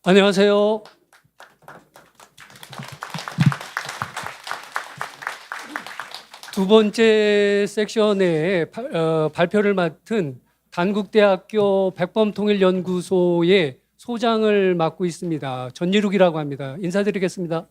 안녕하세요. 두 번째 섹션에 발표를 맡은 단국대학교 백범통일연구소의 소장을 맡고 있습니다. 전예룩이라고 합니다. 인사드리겠습니다.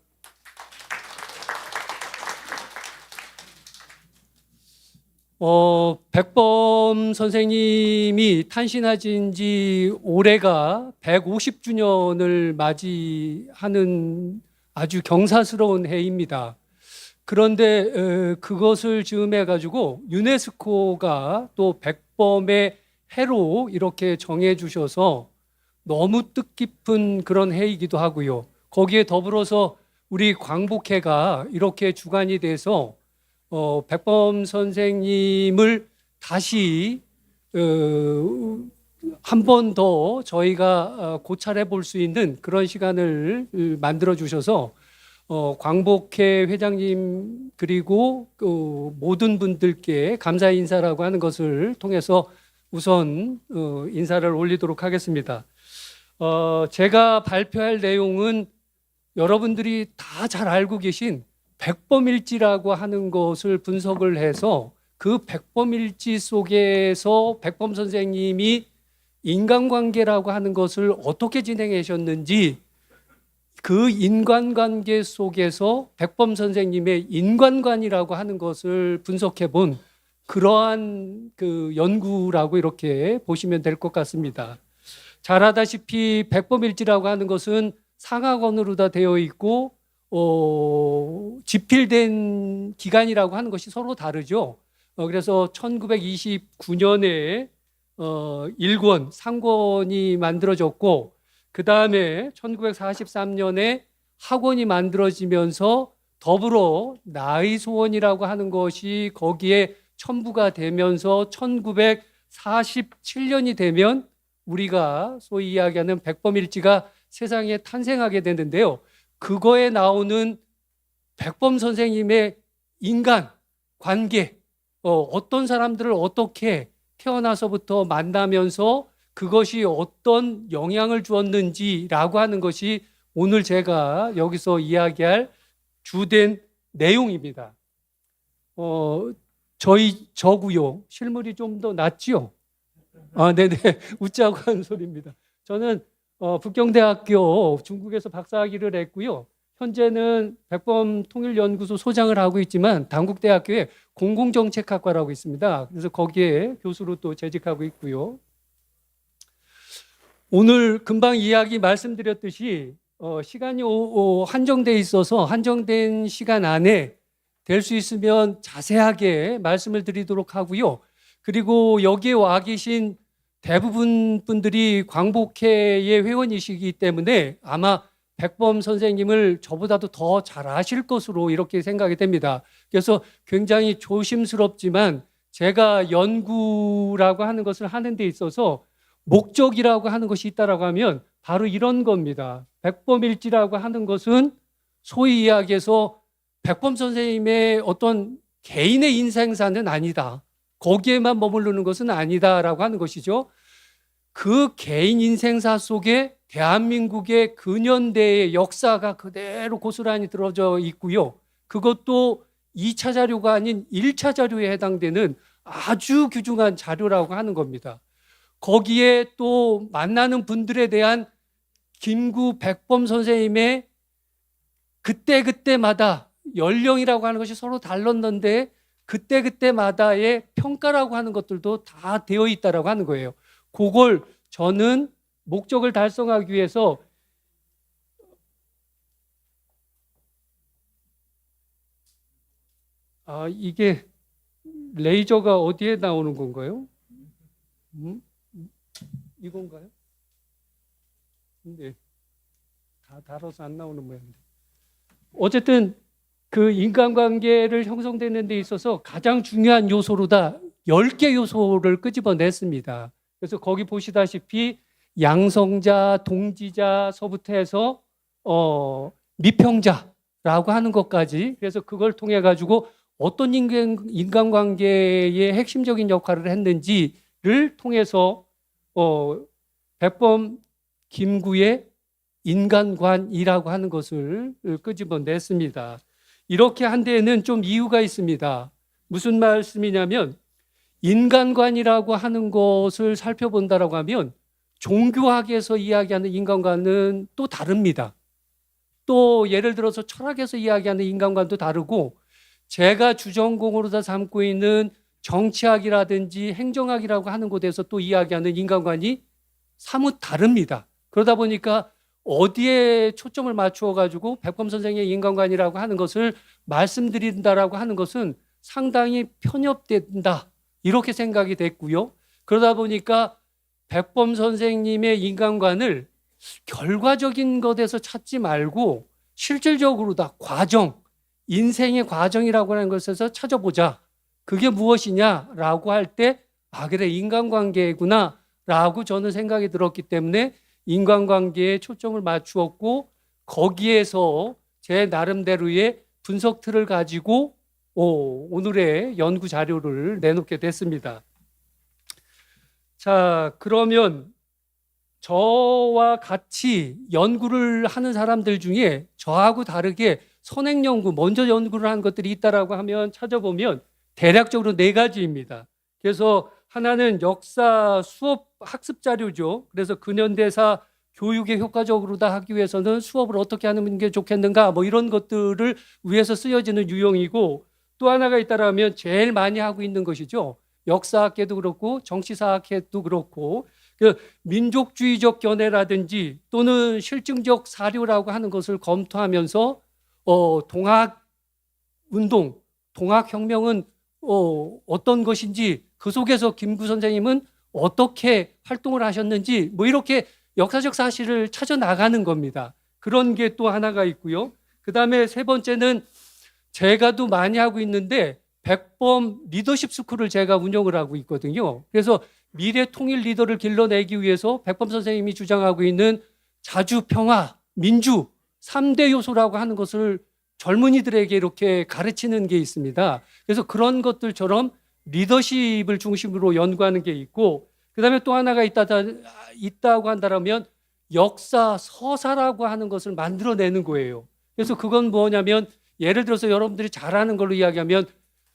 백범 선생님이 탄신하신 지 올해가 150주년을 맞이하는 아주 경사스러운 해입니다. 그런데 그것을 즈음해 가지고 유네스코가 또 백범의 해로 이렇게 정해 주셔서 너무 뜻깊은 그런 해이기도 하고요. 거기에 더불어서 우리 광복회가 이렇게 주관이 돼서 백범 선생님을 다시 한 번 더 저희가 고찰해 볼 수 있는 그런 시간을 만들어 주셔서 광복회 회장님 그리고 모든 분들께 감사 인사라고 하는 것을 통해서 우선 인사를 올리도록 하겠습니다. 제가 발표할 내용은 여러분들이 다 잘 알고 계신 백범일지라고 하는 것을 분석을 해서 그 백범일지 속에서 백범 선생님이 인간관계라고 하는 것을 어떻게 진행하셨는지, 그 인간관계 속에서 백범 선생님의 인간관이라고 하는 것을 분석해 본 그러한 그 연구라고 이렇게 보시면 될 것 같습니다. 잘 아다시피 백범일지라고 하는 것은 상하권으로 다 되어 있고 집필된 기간이라고 하는 것이 서로 다르죠. 그래서 1929년에 1권, 3권이 만들어졌고, 그 다음에 1943년에 학원이 만들어지면서 더불어 나의 소원이라고 하는 것이 거기에 첨부가 되면서 1947년이 되면 우리가 소위 이야기하는 백범일지가 세상에 탄생하게 되는데요. 그거에 나오는 백범 선생님의 인간 관계, 어떤 사람들을 어떻게 태어나서부터 만나면서 그것이 어떤 영향을 주었는지라고 하는 것이 오늘 제가 여기서 이야기할 주된 내용입니다. 저고요. 실물이 좀 더 낫지요? 네네. 웃자고 하는 소리입니다. 저는 북경대학교 중국에서 박사학위를 했고요. 현재는 백범 통일연구소 소장을 하고 있지만 단국대학교에 공공정책학과라고 있습니다. 그래서 거기에 교수로 또 재직하고 있고요. 오늘 금방 이야기 말씀드렸듯이 시간이 한정돼 있어서 한정된 시간 안에 될 수 있으면 자세하게 말씀을 드리도록 하고요. 그리고 여기에 와 계신 대부분 분들이 광복회의 회원이시기 때문에 아마 백범 선생님을 저보다도 더 잘 아실 것으로 이렇게 생각이 됩니다. 그래서 굉장히 조심스럽지만 제가 연구라고 하는 것을 하는 데 있어서 목적이라고 하는 것이 있다라고 하면 바로 이런 겁니다. 백범일지라고 하는 것은 소위 이야기해서 백범 선생님의 어떤 개인의 인생사는 아니다. 거기에만 머무르는 것은 아니다라고 하는 것이죠. 그 개인 인생사 속에 대한민국의 근현대의 역사가 그대로 고스란히 들어져 있고요. 그것도 2차 자료가 아닌 1차 자료에 해당되는 아주 귀중한 자료라고 하는 겁니다. 거기에 또 만나는 분들에 대한 김구 백범 선생님의 그때그때마다 연령이라고 하는 것이 서로 달랐는데 그때그때마다의 평가라고 하는 것들도 다 되어 있다라고 하는 거예요. 그걸 저는 목적을 달성하기 위해서 이게 레이저가 어디에 나오는 건가요? 이건가요? 네, 다 달아서 안 나오는 모양인데. 어쨌든 그 인간관계를 형성되는 데 있어서 가장 중요한 요소로다 10개 요소를 끄집어냈습니다. 그래서 거기 보시다시피 양성자, 동지자서부터 해서 미평자라고 하는 것까지, 그래서 그걸 통해 가지고 어떤 인간관계의 핵심적인 역할을 했는지를 통해서 백범 김구의 인간관이라고 하는 것을 끄집어냈습니다. 이렇게 한 데에는 좀 이유가 있습니다. 무슨 말씀이냐면 인간관이라고 하는 것을 살펴본다라고 하면 종교학에서 이야기하는 인간관은 또 다릅니다. 또 예를 들어서 철학에서 이야기하는 인간관도 다르고 제가 주전공으로 다 삼고 있는 정치학이라든지 행정학이라고 하는 곳에서 또 이야기하는 인간관이 사뭇 다릅니다. 그러다 보니까 어디에 초점을 맞추어 가지고 백범 선생의 인간관이라고 하는 것을 말씀드린다라고 하는 것은 상당히 편협된다 이렇게 생각이 됐고요. 그러다 보니까 백범 선생님의 인간관을 결과적인 것에서 찾지 말고 실질적으로 다 과정, 인생의 과정이라고 하는 것에서 찾아보자. 그게 무엇이냐라고 할 때 그래 인간관계구나 라고 저는 생각이 들었기 때문에 인간관계에 초점을 맞추었고 거기에서 제 나름대로의 분석 틀을 가지고 오늘의 연구 자료를 내놓게 됐습니다. 자, 그러면 저와 같이 연구를 하는 사람들 중에 저하고 다르게 선행 연구, 먼저 연구를 한 것들이 있다라고 하면 찾아보면 대략적으로 4가지입니다. 그래서 하나는 역사 수업 학습 자료죠. 그래서 근현대사 교육에 효과적으로 다 하기 위해서는 수업을 어떻게 하는 게 좋겠는가 뭐 이런 것들을 위해서 쓰여지는 유형이고 또 하나가 있다라면 제일 많이 하고 있는 것이죠. 역사학계도 그렇고 정치사학계도 그렇고 그 민족주의적 견해라든지 또는 실증적 사료라고 하는 것을 검토하면서 동학운동, 동학혁명은 어떤 것인지 그 속에서 김구 선생님은 어떻게 활동을 하셨는지 뭐 이렇게 역사적 사실을 찾아 나가는 겁니다. 그런 게 또 하나가 있고요. 그 다음에 3번째는 제가 또 많이 하고 있는데 백범 리더십 스쿨을 제가 운영을 하고 있거든요. 그래서 미래 통일 리더를 길러내기 위해서 백범 선생님이 주장하고 있는 자주, 평화, 민주 3대 요소라고 하는 것을 젊은이들에게 이렇게 가르치는 게 있습니다. 그래서 그런 것들처럼 리더십을 중심으로 연구하는 게 있고 그다음에 또 하나가 있다고 한다면 역사 서사라고 하는 것을 만들어내는 거예요. 그래서 그건 뭐냐면 예를 들어서 여러분들이 잘 아는 걸로 이야기하면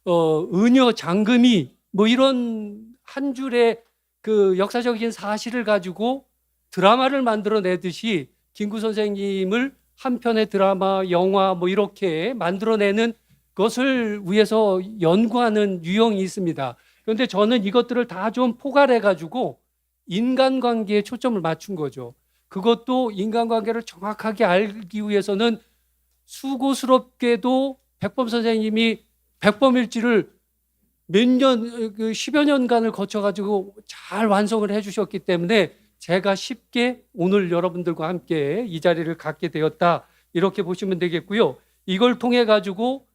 은여 장금이 뭐 이런 한 줄의 그 역사적인 사실을 가지고 드라마를 만들어내듯이 김구 선생님을 한 편의 드라마, 영화 뭐 이렇게 만들어내는 것을 위해서 연구하는 유형이 있습니다. 그런데 저는 이것들을 다 좀 포괄해 가지고 인간관계에 초점을 맞춘 거죠. 그것도 인간관계를 정확하게 알기 위해서는 수고스럽게도 백범 선생님이 백범일지를 몇 년, 10여 년간을 거쳐가지고 잘 완성을 해주셨기 때문에 제가 쉽게 오늘 여러분들과 함께 이 자리를 갖게 되었다. 이렇게 보시면 되겠고요. 이걸 통해 가지고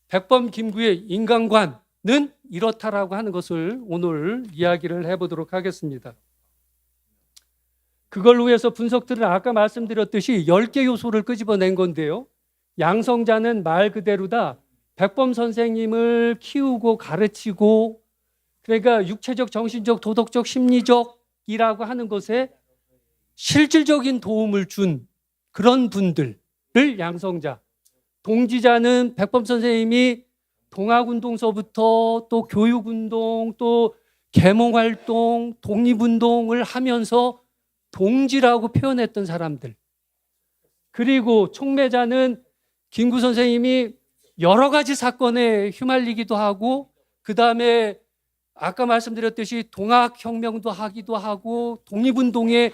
백범 김구의 인간관은 이렇다라고 하는 것을 오늘 이야기를 해보도록 하겠습니다. 그걸 위해서 분석들은 아까 말씀드렸듯이 10개 요소를 끄집어낸 건데요. 양성자는 말 그대로다. 백범 선생님을 키우고 가르치고 그러니까 육체적, 정신적, 도덕적, 심리적이라고 하는 것에 실질적인 도움을 준 그런 분들을 양성자. 동지자는 백범 선생님이 동학운동서부터 또 교육운동 또 계몽활동, 독립운동을 하면서 동지라고 표현했던 사람들. 그리고 촉매자는 김구 선생님이 여러 가지 사건에 휘말리기도 하고 그 다음에 아까 말씀드렸듯이 동학혁명도 하기도 하고 독립운동에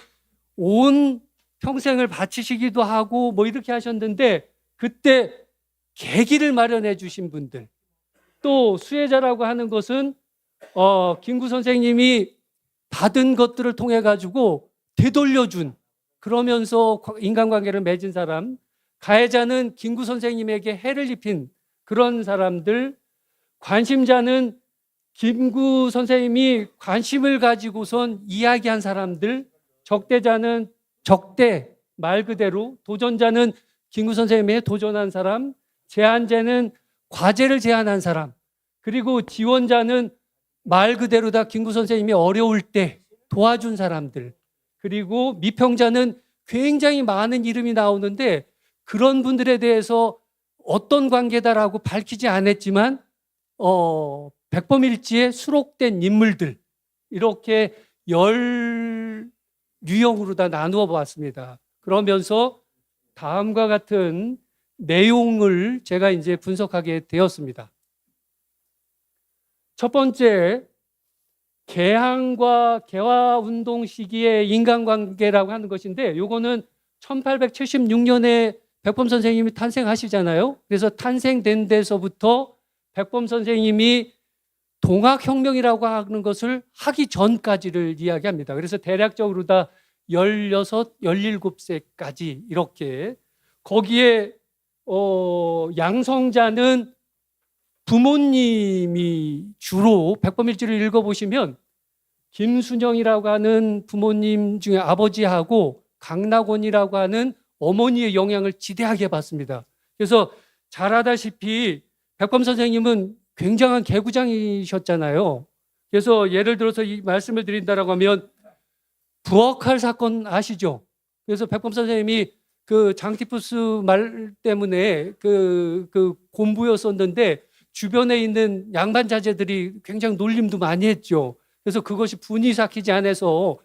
온 평생을 바치시기도 하고 뭐 이렇게 하셨는데 그때 계기를 마련해 주신 분들 또 수혜자라고 하는 것은 김구 선생님이 받은 것들을 통해 가지고 되돌려준 그러면서 인간관계를 맺은 사람 가해자는 김구 선생님에게 해를 입힌 그런 사람들 관심자는 김구 선생님이 관심을 가지고선 이야기한 사람들 적대자는 적대 말 그대로 도전자는 김구 선생님에 도전한 사람 제안자는 과제를 제안한 사람 그리고 지원자는 말 그대로다 김구 선생님이 어려울 때 도와준 사람들 그리고 미평자는 굉장히 많은 이름이 나오는데 그런 분들에 대해서 어떤 관계다라고 밝히지 않았지만 백범일지에 수록된 인물들 이렇게 10유형으로 다 나누어 보았습니다. 그러면서 다음과 같은 내용을 제가 이제 분석하게 되었습니다. 첫 번째, 개항과 개화운동 시기의 인간관계라고 하는 것인데 이거는 1876년에 백범 선생님이 탄생하시잖아요. 그래서 탄생된 데서부터 백범 선생님이 동학혁명이라고 하는 것을 하기 전까지를 이야기합니다. 그래서 대략적으로 다 16, 17세까지 이렇게 거기에 양성자는 부모님이 주로 백범일지를 읽어보시면 김순영이라고 하는 부모님 중에 아버지하고 강낙원이라고 하는 어머니의 영향을 지대하게 받습니다. 그래서 잘 아다시피 백범 선생님은 굉장한 개구장이셨잖아요. 그래서 예를 들어서 이 말씀을 드린다라고 하면 부엌할 사건 아시죠? 그래서 백범 선생님이 그 장티푸스 말 때문에 그 곤부였었는데 주변에 있는 양반 자제들이 굉장히 놀림도 많이 했죠. 그래서 그것이 분이 삭히지 않아서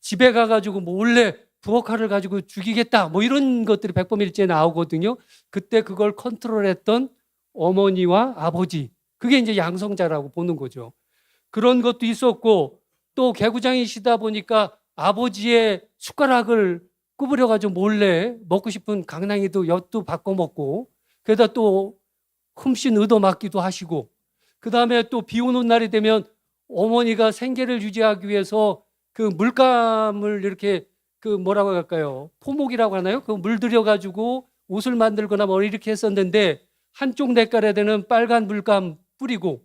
집에 가가지고 몰래 부엌칼을 가지고 죽이겠다 뭐 이런 것들이 백범일지에 나오거든요. 그때 그걸 컨트롤했던 어머니와 아버지, 그게 이제 양성자라고 보는 거죠. 그런 것도 있었고 또 개구장이시다 보니까 아버지의 숟가락을 구부려가지고 몰래 먹고 싶은 강낭이도 엿도 바꿔 먹고 그러다 또 흠씬 얻어맞기도 하시고 그 다음에 또 비 오는 날이 되면 어머니가 생계를 유지하기 위해서 그 물감을 이렇게 그 뭐라고 할까요? 포목이라고 하나요? 그 물들여가지고 옷을 만들거나 뭐 이렇게 했었는데 한쪽 냇가에 되는 빨간 물감 뿌리고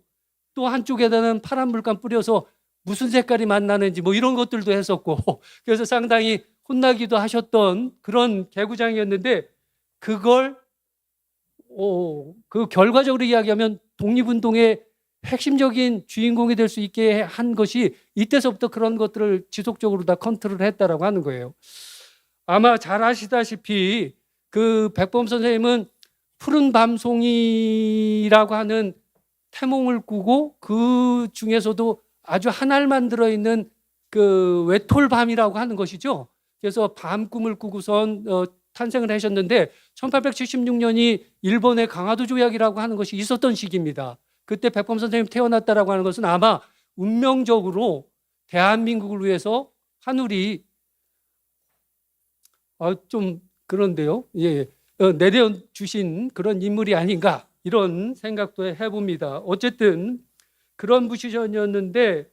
또 한쪽에다는 파란 물감 뿌려서 무슨 색깔이 만나는지 뭐 이런 것들도 했었고 그래서 상당히 혼나기도 하셨던 그런 개구장이었는데 그걸 그 결과적으로 이야기하면 독립운동의 핵심적인 주인공이 될 수 있게 한 것이 이때서부터 그런 것들을 지속적으로 다 컨트롤했다라고 하는 거예요. 아마 잘 아시다시피 그 백범 선생님은 푸른 밤송이라고 하는 태몽을 꾸고 그 중에서도 아주 한 알만 들어있는 그 외톨밤이라고 하는 것이죠. 그래서 밤 꿈을 꾸고선 탄생을 하셨는데 1876년이 일본의 강화도 조약이라고 하는 것이 있었던 시기입니다. 그때 백범 선생님 태어났다라고 하는 것은 아마 운명적으로 대한민국을 위해서 하늘이 좀 그런데요. 예, 내려주신 그런 인물이 아닌가 이런 생각도 해봅니다. 어쨌든 그런 부시전이었는데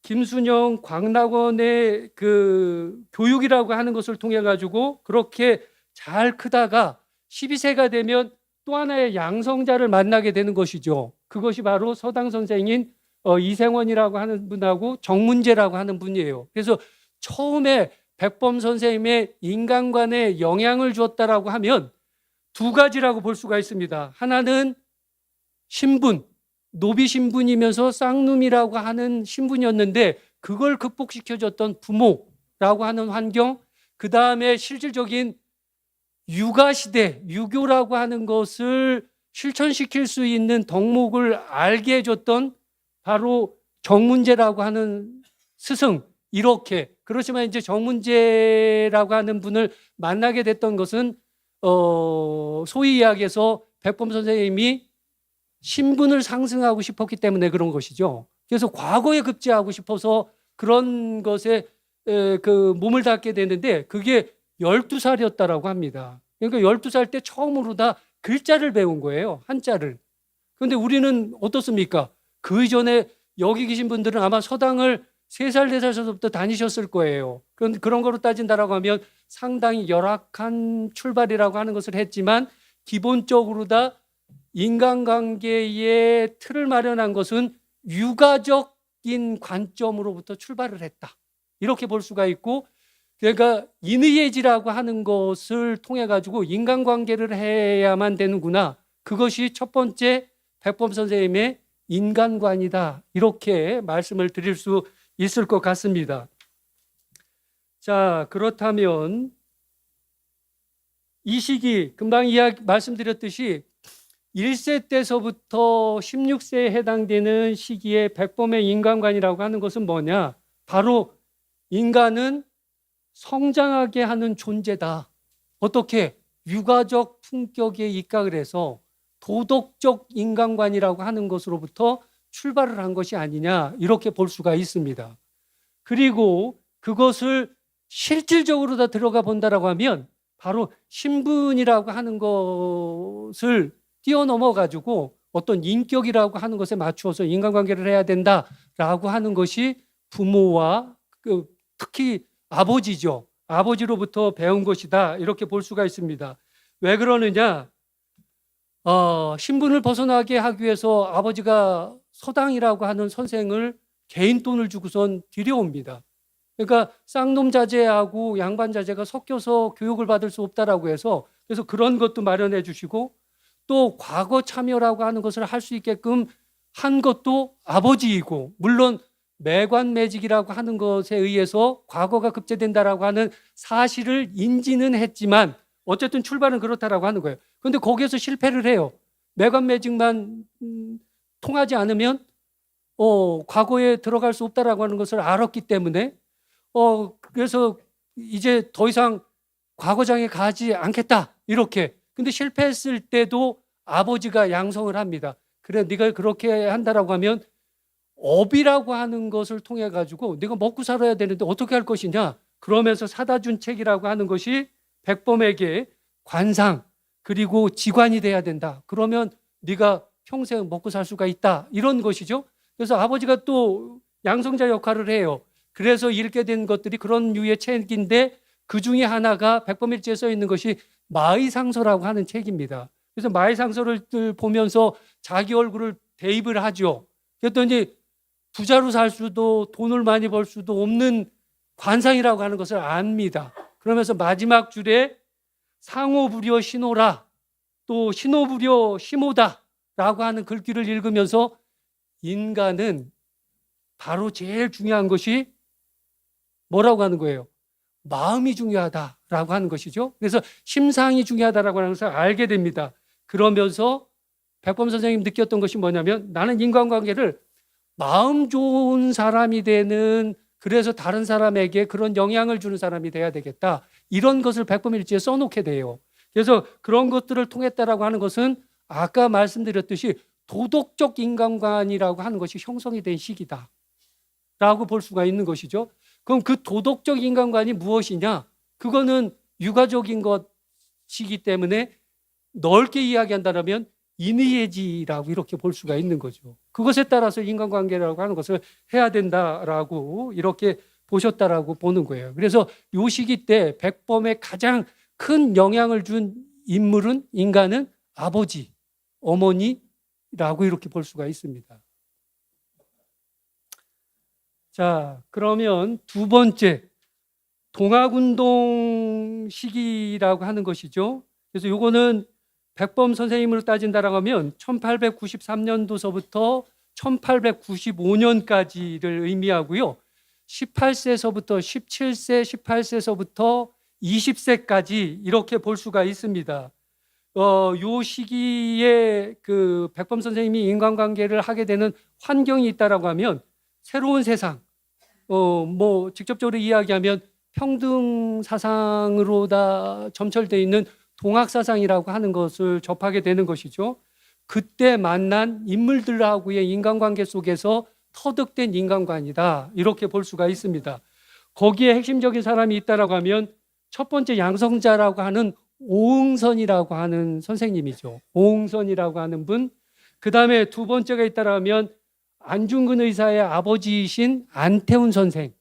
김순영, 광락원의 그 교육이라고 하는 것을 통해 가지고 그렇게 잘 크다가 12세가 되면 또 하나의 양성자를 만나게 되는 것이죠. 그것이 바로 서당 선생인 이생원이라고 하는 분하고 정문재라고 하는 분이에요. 그래서 처음에 백범 선생님의 인간관에 영향을 주었다라고 하면 두 가지라고 볼 수가 있습니다. 하나는 신분, 노비 신분이면서 쌍놈이라고 하는 신분이었는데 그걸 극복시켜줬던 부모라고 하는 환경, 그 다음에 실질적인 육아시대, 유교라고 하는 것을 실천시킬 수 있는 덕목을 알게 해줬던 바로 정문재라고 하는 스승, 이렇게. 그렇지만 이제 정문재라고 하는 분을 만나게 됐던 것은 소위 이야기해서 백범 선생님이 신분을 상승하고 싶었기 때문에 그런 것이죠. 그래서 과거에 급제하고 싶어서 그런 것에 그 몸을 닿게 되는데 그게 12살이었다라고 합니다. 그러니까 12살 때 처음으로 다 글자를 배운 거예요. 한자를. 그런데 우리는 어떻습니까? 그 이전에 여기 계신 분들은 아마 서당을 3살, 4살부터 다니셨을 거예요. 그런데 그런 거로 따진다라고 하면 상당히 열악한 출발이라고 하는 것을 했지만 기본적으로 다 인간관계의 틀을 마련한 것은 육아적인 관점으로부터 출발을 했다. 이렇게 볼 수가 있고 그러니까 인의예지라고 하는 것을 통해 가지고 인간관계를 해야만 되는구나. 그것이 첫 번째 백범 선생님의 인간관이다. 이렇게 말씀을 드릴 수 있을 것 같습니다. 자, 그렇다면 이 시기 금방 말씀드렸듯이 1세 때서부터 16세에 해당되는 시기에 백범의 인간관이라고 하는 것은 뭐냐? 바로 인간은 성장하게 하는 존재다. 어떻게? 육아적 품격에 입각을 해서 도덕적 인간관이라고 하는 것으로부터 출발을 한 것이 아니냐, 이렇게 볼 수가 있습니다. 그리고 그것을 실질적으로 다 들어가 본다라고 하면 바로 신분이라고 하는 것을 뛰어넘어 가지고 어떤 인격이라고 하는 것에 맞추어서 인간관계를 해야 된다라고 하는 것이 부모와 특히 아버지죠. 아버지로부터 배운 것이다, 이렇게 볼 수가 있습니다. 왜 그러느냐? 신분을 벗어나게 하기 위해서 아버지가 서당이라고 하는 선생을 개인 돈을 주고선 들여옵니다. 그러니까 쌍놈 자제하고 양반 자제가 섞여서 교육을 받을 수 없다라고 해서, 그래서 그런 것도 마련해 주시고, 또 과거 참여라고 하는 것을 할 수 있게끔 한 것도 아버지이고, 물론 매관매직이라고 하는 것에 의해서 과거가 급제된다라고 하는 사실을 인지는 했지만 어쨌든 출발은 그렇다라고 하는 거예요. 그런데 거기에서 실패를 해요. 매관매직만 통하지 않으면 과거에 들어갈 수 없다라고 하는 것을 알았기 때문에 그래서 이제 더 이상 과거장에 가지 않겠다, 이렇게. 근데 실패했을 때도 아버지가 양성을 합니다. 그래, 네가 그렇게 한다라고 하면 업이라고 하는 것을 통해 가지고 네가 먹고 살아야 되는데 어떻게 할 것이냐, 그러면서 사다 준 책이라고 하는 것이 백범에게 관상 그리고 직관이 돼야 된다. 그러면 네가 평생 먹고 살 수가 있다, 이런 것이죠. 그래서 아버지가 또 양성자 역할을 해요. 그래서 읽게 된 것들이 그런 류의 책인데, 그 중에 하나가 백범일지에 써 있는 것이 마의상서라고 하는 책입니다. 그래서 마의상서를 보면서 자기 얼굴을 대입을 하죠. 그랬더니 부자로 살 수도 돈을 많이 벌 수도 없는 관상이라고 하는 것을 압니다. 그러면서 마지막 줄에 상호부려 신호라, 또 신호부려 심오다 라고 하는 글귀를 읽으면서 인간은 바로 제일 중요한 것이 뭐라고 하는 거예요? 마음이 중요하다라고 하는 것이죠. 그래서 심상이 중요하다라고 하는 것을 알게 됩니다. 그러면서 백범 선생님 느꼈던 것이 뭐냐면, 나는 인간관계를 마음 좋은 사람이 되는, 그래서 다른 사람에게 그런 영향을 주는 사람이 돼야 되겠다, 이런 것을 백범일지에 써놓게 돼요. 그래서 그런 것들을 통했다라고 하는 것은 아까 말씀드렸듯이 도덕적 인간관이라고 하는 것이 형성이 된 시기다 라고 볼 수가 있는 것이죠. 그럼 그 도덕적 인간관이 무엇이냐? 그거는 육아적인 것이기 때문에 넓게 이야기한다면 인의예지라고 이렇게 볼 수가 있는 거죠. 그것에 따라서 인간관계라고 하는 것을 해야 된다라고 이렇게 보셨다라고 보는 거예요. 그래서 이 시기 때 백범에 가장 큰 영향을 준 인물은, 인간은 아버지, 어머니라고 이렇게 볼 수가 있습니다. 자, 그러면 두 번째, 동학운동 시기라고 하는 것이죠. 그래서 요거는 백범 선생님으로 따진다라고 하면 1893년도서부터 1895년까지를 의미하고요. 18세서부터 17세, 18세서부터 20세까지 이렇게 볼 수가 있습니다. 요 시기에 그 백범 선생님이 인간관계를 하게 되는 환경이 있다라고 하면 새로운 세상, 뭐 직접적으로 이야기하면 평등 사상으로 다 점철되어 있는 동학 사상이라고 하는 것을 접하게 되는 것이죠. 그때 만난 인물들하고의 인간관계 속에서 터득된 인간관이다, 이렇게 볼 수가 있습니다. 거기에 핵심적인 사람이 있다라고 하면 첫 번째 양성자라고 하는 오응선이라고 하는 선생님이죠. 오응선이라고 하는 분. 그 다음에 두 번째가 있다라고 하면 안중근 의사의 아버지이신 안태훈 선생.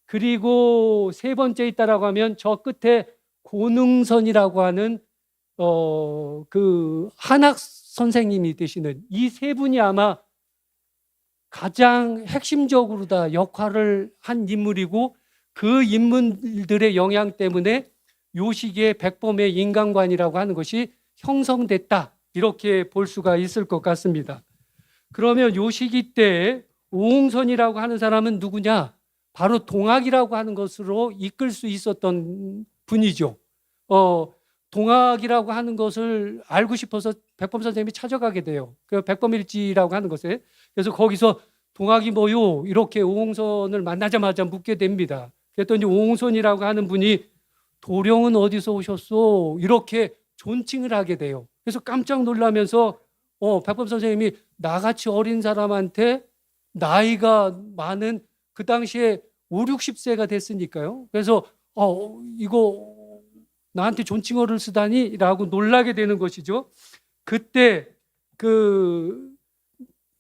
그리고 세 번째 있다라고 하면 저 끝에 고능선이라고 하는 그 한학 선생님이 되시는 이 세 분이 아마 가장 핵심적으로 다 역할을 한 인물이고, 그 인물들의 영향 때문에 요 시기에 백범의 인간관이라고 하는 것이 형성됐다, 이렇게 볼 수가 있을 것 같습니다. 그러면 요 시기 때 오응선이라고 하는 사람은 누구냐? 바로 동학이라고 하는 것으로 이끌 수 있었던 분이죠. 동학이라고 하는 것을 알고 싶어서 백범 선생님이 찾아가게 돼요. 그 백범일지라고 하는 것에. 그래서 거기서 동학이 뭐요? 이렇게 오홍선을 만나자마자 묻게 됩니다. 그랬더니 오홍선이라고 하는 분이 도령은 어디서 오셨소? 이렇게 존칭을 하게 돼요. 그래서 깜짝 놀라면서 백범 선생님이 나같이 어린 사람한테 나이가 많은 그 당시에 5, 60세가 됐으니까요. 그래서 이거 나한테 존칭어를 쓰다니 라고 놀라게 되는 것이죠. 그때 그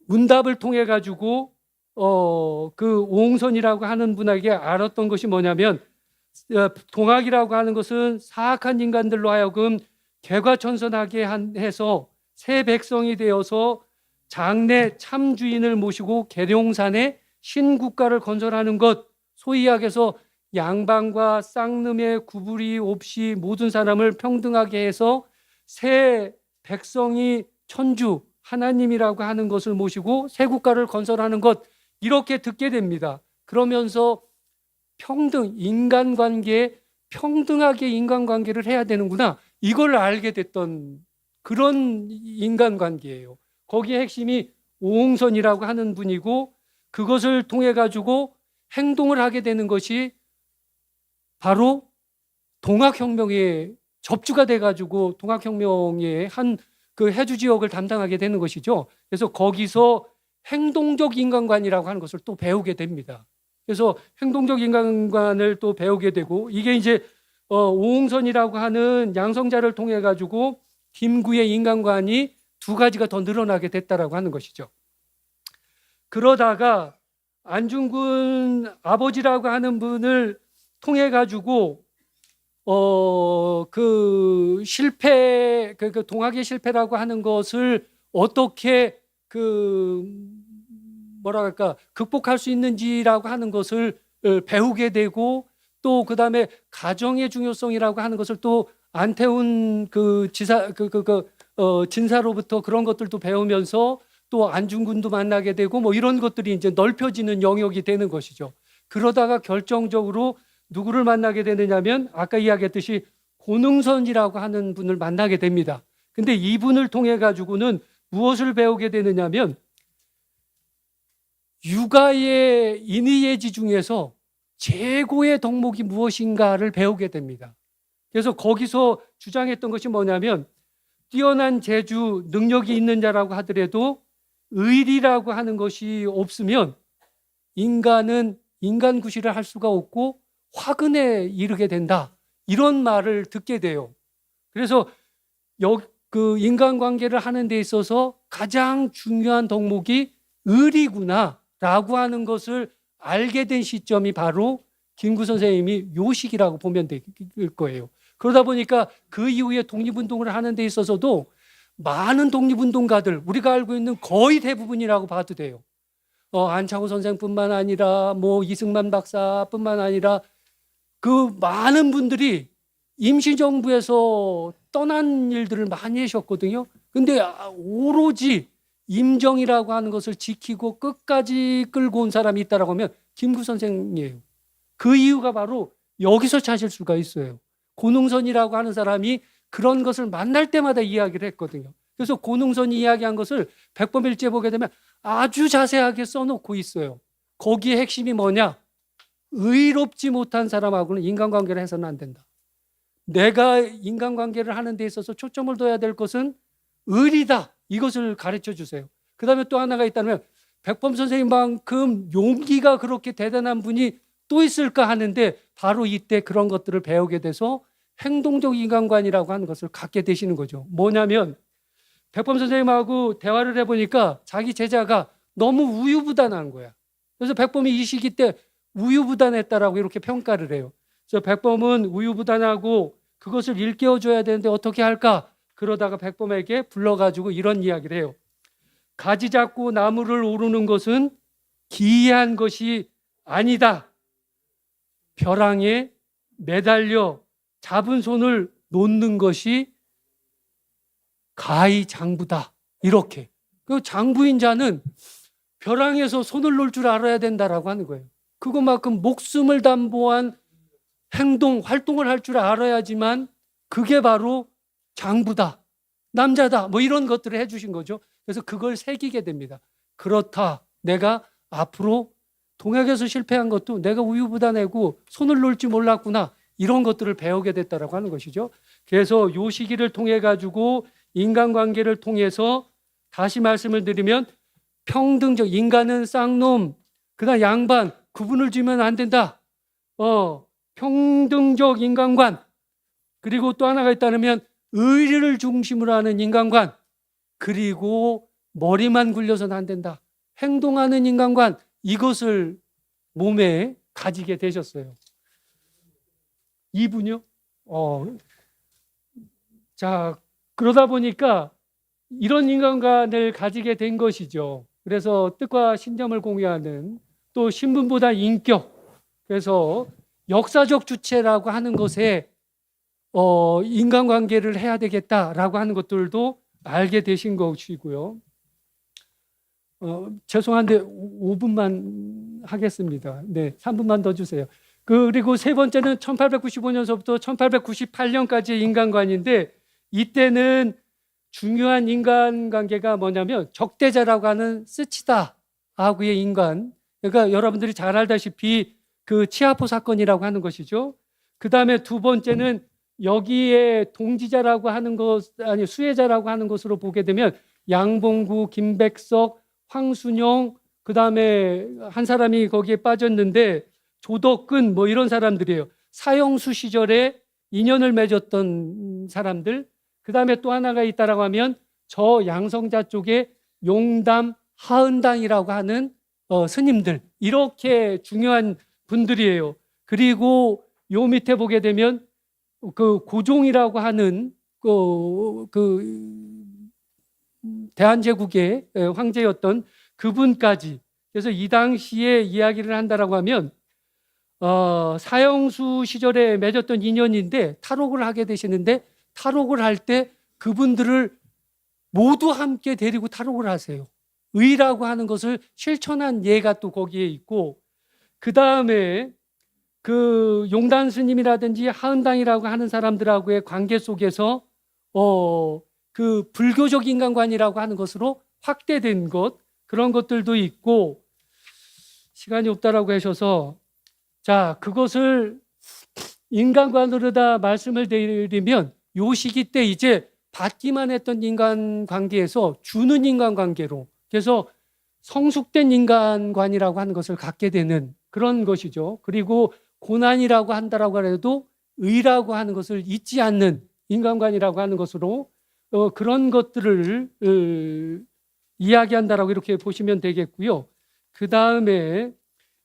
문답을 통해 가지고 그 오홍선이라고 하는 분에게 알았던 것이 뭐냐면 동학이라고 하는 것은 사악한 인간들로 하여금 개과천선하게 해서 새 백성이 되어서 장래 참주인을 모시고 계룡산에 신국가를 건설하는 것, 소위 이야기해서 양반과 쌍놈의 구분이 없이 모든 사람을 평등하게 해서 새 백성이 천주 하나님이라고 하는 것을 모시고 새 국가를 건설하는 것, 이렇게 듣게 됩니다. 그러면서 평등, 인간관계에 평등하게 인간관계를 해야 되는구나, 이걸 알게 됐던 그런 인간관계예요. 거기에 핵심이 오홍선이라고 하는 분이고, 그것을 통해 가지고 행동을 하게 되는 것이 바로 동학혁명의 접주가 돼가지고 동학혁명의 한 그 해주 지역을 담당하게 되는 것이죠. 그래서 거기서 행동적 인간관이라고 하는 것을 또 배우게 됩니다. 그래서 행동적 인간관을 또 배우게 되고, 이게 이제 오홍선이라고 하는 양성자를 통해 가지고 김구의 인간관이 두 가지가 더 늘어나게 됐다라고 하는 것이죠. 그러다가 안중근 아버지라고 하는 분을 통해 가지고 그 실패, 그 동학의 실패라고 하는 것을 어떻게 뭐랄까 극복할 수 있는지라고 하는 것을 배우게 되고, 또 그다음에 가정의 중요성이라고 하는 것을 또 안태훈 그 지사 진사로부터 그런 것들도 배우면서 또 안중근도 만나게 되고, 뭐 이런 것들이 이제 넓혀지는 영역이 되는 것이죠. 그러다가 결정적으로 누구를 만나게 되느냐면 아까 이야기했듯이 고능선이라고 하는 분을 만나게 됩니다. 근데 이분을 통해 가지고는 무엇을 배우게 되느냐면 육아의 인의예지 중에서 최고의 덕목이 무엇인가를 배우게 됩니다. 그래서 거기서 주장했던 것이 뭐냐면, 뛰어난 재주, 능력이 있는 자라고 하더라도 의리라고 하는 것이 없으면 인간은 인간 구실을 할 수가 없고 화근에 이르게 된다, 이런 말을 듣게 돼요. 그래서 그 인간관계를 하는 데 있어서 가장 중요한 덕목이 의리구나라고 하는 것을 알게 된 시점이 바로 김구 선생님이 요 시기라고 보면 될 거예요. 그러다 보니까 그 이후에 독립운동을 하는 데 있어서도 많은 독립운동가들, 우리가 알고 있는 거의 대부분이라고 봐도 돼요. 안창호 선생뿐만 아니라 뭐 이승만 박사뿐만 아니라 그 많은 분들이 임시정부에서 떠난 일들을 많이 하셨거든요. 근데 오로지 임정이라고 하는 것을 지키고 끝까지 끌고 온 사람이 있다라고 하면 김구 선생이에요. 그 이유가 바로 여기서 찾을 수가 있어요. 고능선이라고 하는 사람이 그런 것을 만날 때마다 이야기를 했거든요. 그래서 고능선이 이야기한 것을 백범일지에 보게 되면 아주 자세하게 써놓고 있어요. 거기에 핵심이 뭐냐? 의롭지 못한 사람하고는 인간관계를 해서는 안 된다. 내가 인간관계를 하는 데 있어서 초점을 둬야 될 것은 의리다, 이것을 가르쳐 주세요. 그 다음에 또 하나가 있다면, 백범 선생님만큼 용기가 그렇게 대단한 분이 또 있을까 하는데 바로 이때 그런 것들을 배우게 돼서 행동적 인간관이라고 하는 것을 갖게 되시는 거죠. 뭐냐면 백범 선생님하고 대화를 해보니까 자기 제자가 너무 우유부단한 거야. 그래서 백범이 이 시기 때 우유부단했다라고 이렇게 평가를 해요. 그래서 백범은 우유부단하고 그것을 일깨워줘야 되는데 어떻게 할까? 그러다가 백범에게 불러가지고 이런 이야기를 해요. 가지 잡고 나무를 오르는 것은 기이한 것이 아니다. 벼랑에 매달려 잡은 손을 놓는 것이 가히 장부다. 이렇게. 그 장부인 자는 벼랑에서 손을 놓을 줄 알아야 된다라고 하는 거예요. 그것만큼 목숨을 담보한 행동, 활동을 할 줄 알아야지만 그게 바로 장부다, 남자다, 뭐 이런 것들을 해주신 거죠. 그래서 그걸 새기게 됩니다. 그렇다, 내가 앞으로 동역에서 실패한 것도 내가 우유부단하고 손을 놓을 줄 몰랐구나, 이런 것들을 배우게 됐다라고 하는 것이죠. 그래서 이 시기를 통해 가지고 인간관계를 통해서 다시 말씀을 드리면 평등적, 인간은 쌍놈, 그다음 양반, 구분을 지으면 안 된다. 평등적 인간관, 그리고 또 하나가 있다면 의리를 중심으로 하는 인간관, 그리고 머리만 굴려서는 안 된다. 행동하는 인간관, 이것을 몸에 가지게 되셨어요. 이분요? 자, 그러다 보니까 이런 인간관을 가지게 된 것이죠. 그래서 뜻과 신념을 공유하는, 또 신분보다 인격, 그래서 역사적 주체라고 하는 것에 인간관계를 해야 되겠다라고 하는 것들도 알게 되신 것이고요. 죄송한데 5분만 하겠습니다. 네, 3분만 더 주세요. 그리고 세 번째는 1895년서부터 1898년까지의 인간관인데, 이때는 중요한 인간관계가 뭐냐면 적대자라고 하는 스치다하고의 인간, 그러니까 여러분들이 잘 알다시피 그 치아포 사건이라고 하는 것이죠. 그 다음에 두 번째는 여기에 동지자라고 하는 것, 아니 수혜자라고 하는 것으로 보게 되면 양봉구, 김백석, 황순영, 그 다음에 한 사람이 거기에 빠졌는데 조덕근, 뭐 이런 사람들이에요. 사형수 시절에 인연을 맺었던 사람들. 그 다음에 또 하나가 있다라고 하면 저 양성자 쪽에 용담, 하은당이라고 하는 스님들, 이렇게 중요한 분들이에요. 그리고 요 밑에 보게 되면 그 고종이라고 하는 대한제국의 황제였던 그분까지. 그래서 이 당시에 이야기를 한다라고 하면 사형수 시절에 맺었던 인연인데 탈옥을 하게 되시는데, 탈옥을 할 때 그분들을 모두 함께 데리고 탈옥을 하세요. 의라고 하는 것을 실천한 예가 또 거기에 있고, 그 다음에 그 용단 스님이라든지 하은당이라고 하는 사람들하고의 관계 속에서 그 불교적 인간관이라고 하는 것으로 확대된 것, 그런 것들도 있고, 시간이 없다라고 하셔서, 자, 그것을 인간관으로 다 말씀을 드리면 요 시기 때 이제 받기만 했던 인간관계에서 주는 인간관계로, 그래서 성숙된 인간관이라고 하는 것을 갖게 되는 그런 것이죠. 그리고 고난이라고 한다라고 해도 의라고 하는 것을 잊지 않는 인간관이라고 하는 것으로 그런 것들을 이야기한다라고 이렇게 보시면 되겠고요. 그 다음에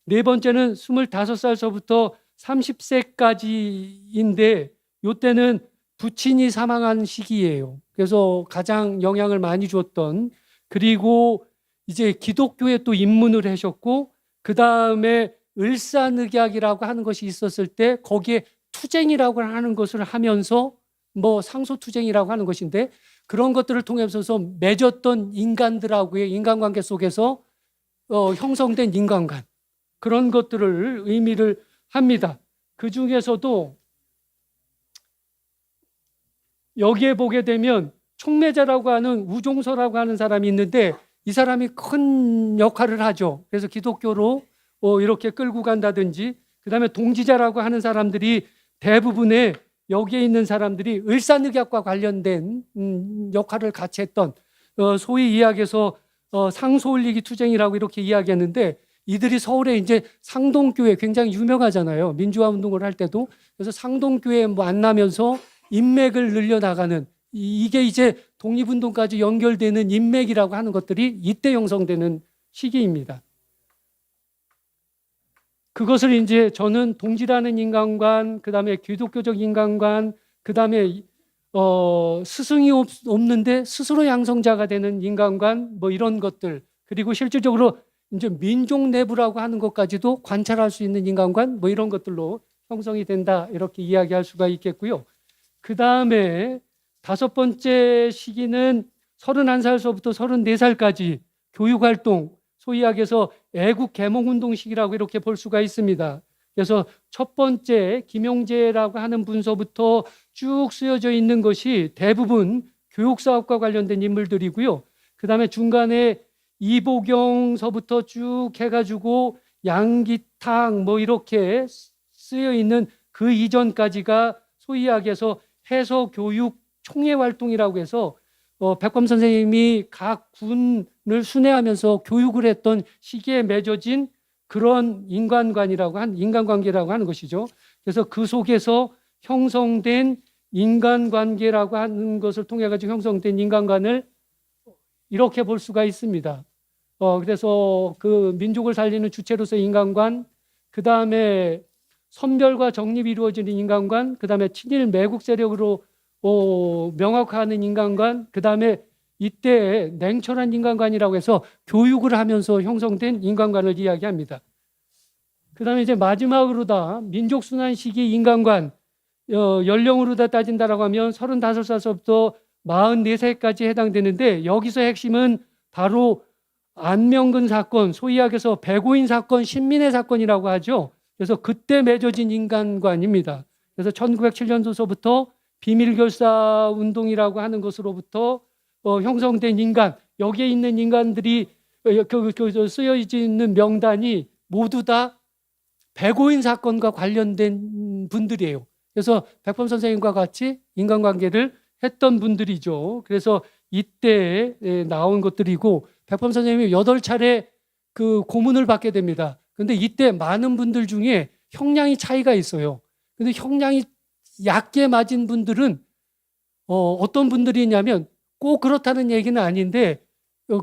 네 번째는 25살서부터 30세까지인데, 이때는 부친이 사망한 시기예요. 그래서 가장 영향을 많이 줬던, 그리고 이제 기독교에 또 입문을 하셨고, 그 다음에 을사늑약이라고 하는 것이 있었을 때 거기에 투쟁이라고 하는 것을 하면서, 뭐 상소투쟁이라고 하는 것인데, 그런 것들을 통해서 맺었던 인간들하고의 인간관계 속에서 형성된 인간관, 그런 것들을 의미를 합니다. 그 중에서도 여기에 보게 되면 촉매자라고 하는 우종서라고 하는 사람이 있는데, 이 사람이 큰 역할을 하죠. 그래서 기독교로 이렇게 끌고 간다든지, 그 다음에 동지자라고 하는 사람들이 대부분의 여기에 있는 사람들이 을사늑약과 관련된 역할을 같이 했던, 소위 이야기해서 상소올리기 투쟁이라고 이렇게 이야기했는데, 이들이 서울에 이제 상동교회 굉장히 유명하잖아요. 민주화 운동을 할 때도. 그래서 상동교회에 만나면서 인맥을 늘려나가는, 이게 이제 독립운동까지 연결되는 인맥이라고 하는 것들이 이때 형성되는 시기입니다. 그것을 이제 저는 동지라는 인간관, 그 다음에 기독교적 인간관, 그 다음에 스승이 없는데 스스로 양성자가 되는 인간관, 뭐 이런 것들, 그리고 실질적으로 이제 민족 내부라고 하는 것까지도 관찰할 수 있는 인간관, 뭐 이런 것들로 형성이 된다, 이렇게 이야기할 수가 있겠고요. 그 다음에 다섯 번째 시기는 31살서부터 34살까지 교육활동, 소위 이야기해서 애국 개몽운동 시기라고 이렇게 볼 수가 있습니다. 그래서 첫 번째 김용재라고 하는 문서부터 쭉 쓰여져 있는 것이 대부분 교육사업과 관련된 인물들이고요. 그 다음에 중간에 이보경서부터 쭉 해가지고 양기탕 뭐 이렇게 쓰여 있는 그 이전까지가 소위 이야기해서 해서교육 총회활동이라고 해서 백범 선생님이 각 군을 순회하면서 교육을 했던 시기에 맺어진 그런 인간관계라고 하는 것이죠. 그래서 그 속에서 형성된 인간관계라고 하는 것을 통해 가지고 형성된 인간관을 이렇게 볼 수가 있습니다. 그래서 그 민족을 살리는 주체로서의 인간관, 그 다음에 선별과 정립이 이루어지는 인간관, 그 다음에 친일 매국 세력으로 명확화하는 인간관, 그 다음에 이때 냉철한 인간관이라고 해서 교육을 하면서 형성된 인간관을 이야기합니다. 그 다음에 이제 마지막으로다 민족순환 시기 인간관, 연령으로 따진다라고 하면 35살서부터 44세까지 해당되는데 여기서 핵심은 바로 안명근 사건, 소위 이야기해서 백오인 사건, 신민의 사건이라고 하죠. 그래서 그때 맺어진 인간관입니다. 그래서 1907년도서부터 비밀결사 운동이라고 하는 것으로부터 형성된 인간, 여기에 있는 인간들이 쓰여 있는 명단이 모두 다 백오인 사건과 관련된 분들이에요. 그래서 백범 선생님과 같이 인간관계를 했던 분들이죠. 그래서 이때 나온 것들이고 백범 선생님이 8차례 그 고문을 받게 됩니다. 그런데 이때 많은 분들 중에 형량이 차이가 있어요. 근데 형량이 얕게 맞은 분들은 어떤 분들이 있냐면 꼭 그렇다는 얘기는 아닌데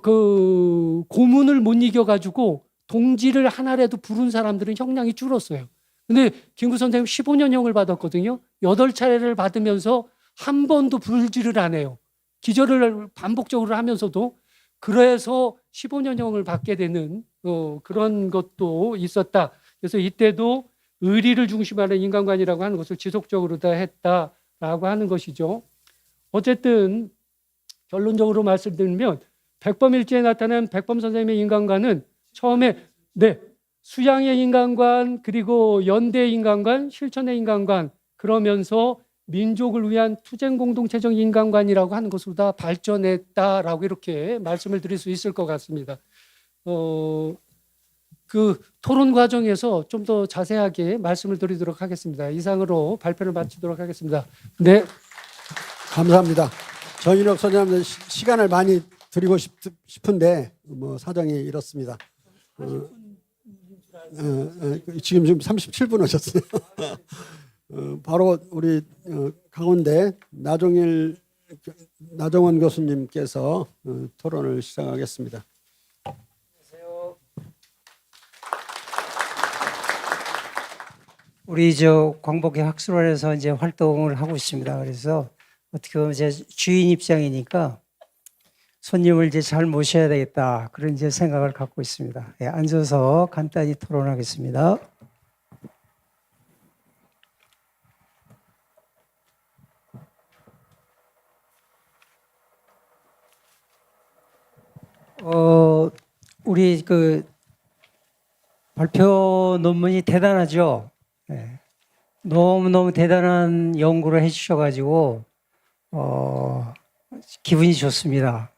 그 고문을 못 이겨가지고 동지를 하나라도 부른 사람들은 형량이 줄었어요. 근데 김구 선생님 15년형을 받았거든요. 8차례를 받으면서 한 번도 불지를 안 해요. 기절을 반복적으로 하면서도. 그래서 15년형을 받게 되는 그런 것도 있었다. 그래서 이때도 의리를 중심하는 인간관이라고 하는 것을 지속적으로 다 했다라고 하는 것이죠. 어쨌든 결론적으로 말씀드리면 백범일지에 나타난 백범 선생님의 인간관은 처음에 수양의 인간관, 그리고 연대의 인간관, 실천의 인간관, 그러면서 민족을 위한 투쟁 공동체적 인간관이라고 하는 것으로 다 발전했다라고 이렇게 말씀을 드릴 수 있을 것 같습니다. 그 토론 과정에서 좀 더 자세하게 말씀을 드리도록 하겠습니다. 이상으로 발표를 마치도록 하겠습니다. 네. 감사합니다. 전인혁 소장님 시간을 많이 드리고 싶은데 뭐 사정이 이렇습니다. 지금 37분 하셨어요. 바로 우리 강원대 나정원 교수님께서 토론을 시작하겠습니다. 안녕하세요. 우리 광복회 학술원에서 이제 활동을 하고 있습니다. 그래서 어떻게 보면 제 주인 입장이니까 손님을 이제 잘 모셔야 되겠다, 그런 이제 생각을 갖고 있습니다. 예, 앉아서 간단히 토론하겠습니다. 우리 그 발표 논문이 대단하죠. 네. 너무너무 대단한 연구를 해주셔가지고 기분이 좋습니다.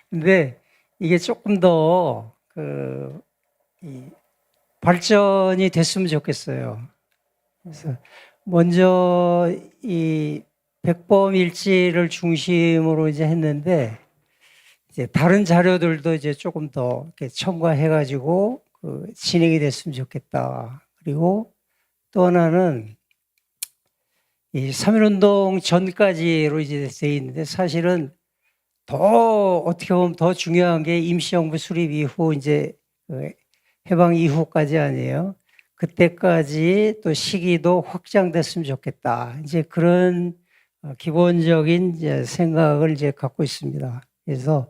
근데 이게 조금 더 발전이 됐으면 좋겠어요. 그래서 먼저 이 백범일지를 중심으로 이제 했는데, 이제 다른 자료들도 이제 조금 더 이렇게 첨가해가지고 진행이 됐으면 좋겠다. 그리고 또 하나는 이 3.1운동 전까지로 이제 돼 있는데, 사실은 더 어떻게 보면 더 중요한 게 임시정부 수립 이후 이제 해방 이후까지 아니에요. 그때까지 또 시기도 확장됐으면 좋겠다. 이제 그런 기본적인 이제 생각을 이제 갖고 있습니다. 그래서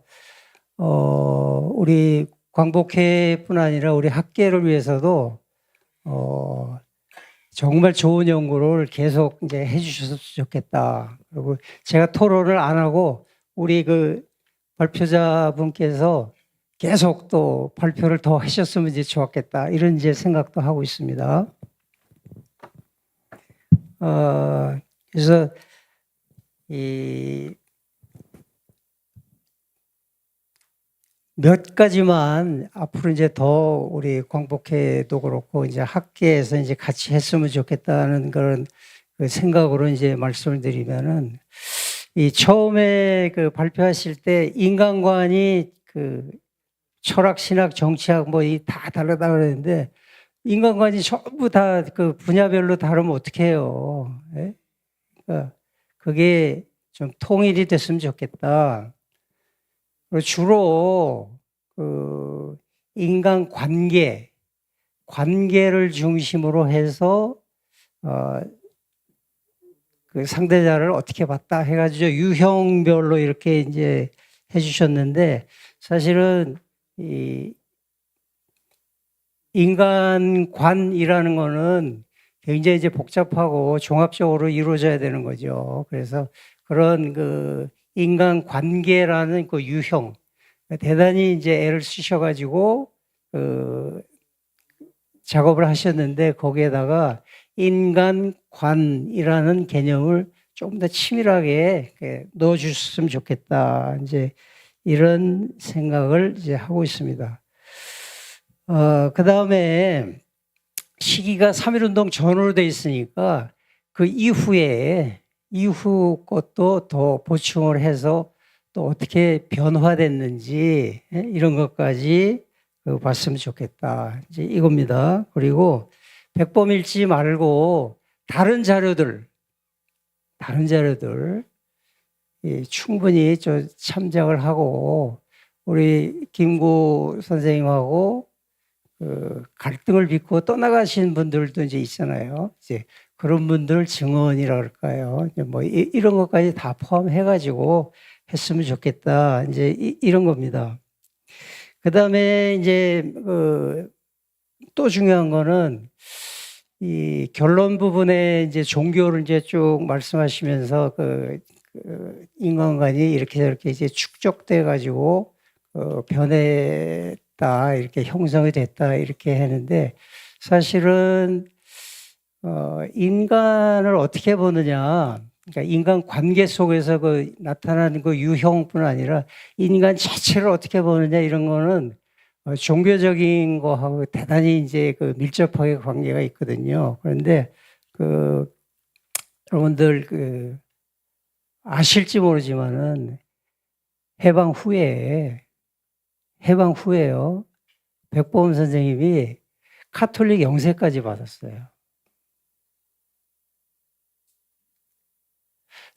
우리 광복회뿐 아니라 우리 학계를 위해서도 정말 좋은 연구를 계속 이제 해주셨으면 좋겠다. 그리고 제가 토론을 안 하고 우리 그 발표자분께서 계속 또 발표를 더 하셨으면 이제 좋았겠다 이런 이제 생각도 하고 있습니다. 그래서 이 몇 가지만 앞으로 이제 더 우리 광복회도 그렇고 이제 학계에서 이제 같이 했으면 좋겠다는 그런 그 생각으로 이제 말씀을 드리면은 이 처음에 그 발표하실 때 인간관이 그 철학, 신학, 정치학 뭐 이 다 다르다 그랬는데 인간관이 전부 다 그 분야별로 다르면 어떡해요. 예? 그러니까 그게 좀 통일이 됐으면 좋겠다. 주로 그 인간 관계를 중심으로 해서 그 상대자를 어떻게 봤다 해가지고 유형별로 이렇게 이제 해주셨는데 사실은 이 인간관이라는 거는 굉장히 이제 복잡하고 종합적으로 이루어져야 되는 거죠. 그래서 그런 그 인간 관계라는 그 유형 대단히 이제 애를 쓰셔가지고 그 작업을 하셨는데 거기에다가 인간관이라는 개념을 조금 더 치밀하게 넣어주셨으면 좋겠다. 이제 이런 생각을 이제 하고 있습니다. 그 다음에 시기가 3.1운동 전후로 돼 있으니까 그 이후 것도 더 보충을 해서 또 어떻게 변화됐는지 이런 것까지 봤으면 좋겠다. 이제 이겁니다. 그리고 백범일지 말고 다른 자료들 충분히 좀 참작을 하고 우리 김구 선생님하고 그 갈등을 빚고 떠나가신 분들도 이제 있잖아요. 이제 그런 분들 증언이라 그럴까요? 뭐 이런 것까지 다 포함해가지고 했으면 좋겠다. 이제 이런 겁니다. 그 다음에 이제 또 중요한 거는 이 결론 부분에 이제 종교를 이제 쭉 말씀하시면서 그 인간관이 이렇게 저렇게 이제 축적돼 가지고 변했다 이렇게 형성이 됐다 이렇게 하는데 사실은 인간을 어떻게 보느냐. 그러니까 인간 관계 속에서 그 나타나는 그 유형뿐 아니라 인간 자체를 어떻게 보느냐 이런 거는 종교적인 거하고 대단히 이제 그 밀접하게 관계가 있거든요. 그런데 그 여러분들 그 아실지 모르지만은 해방 후에요. 백범 선생님이 카톨릭 영세까지 받았어요.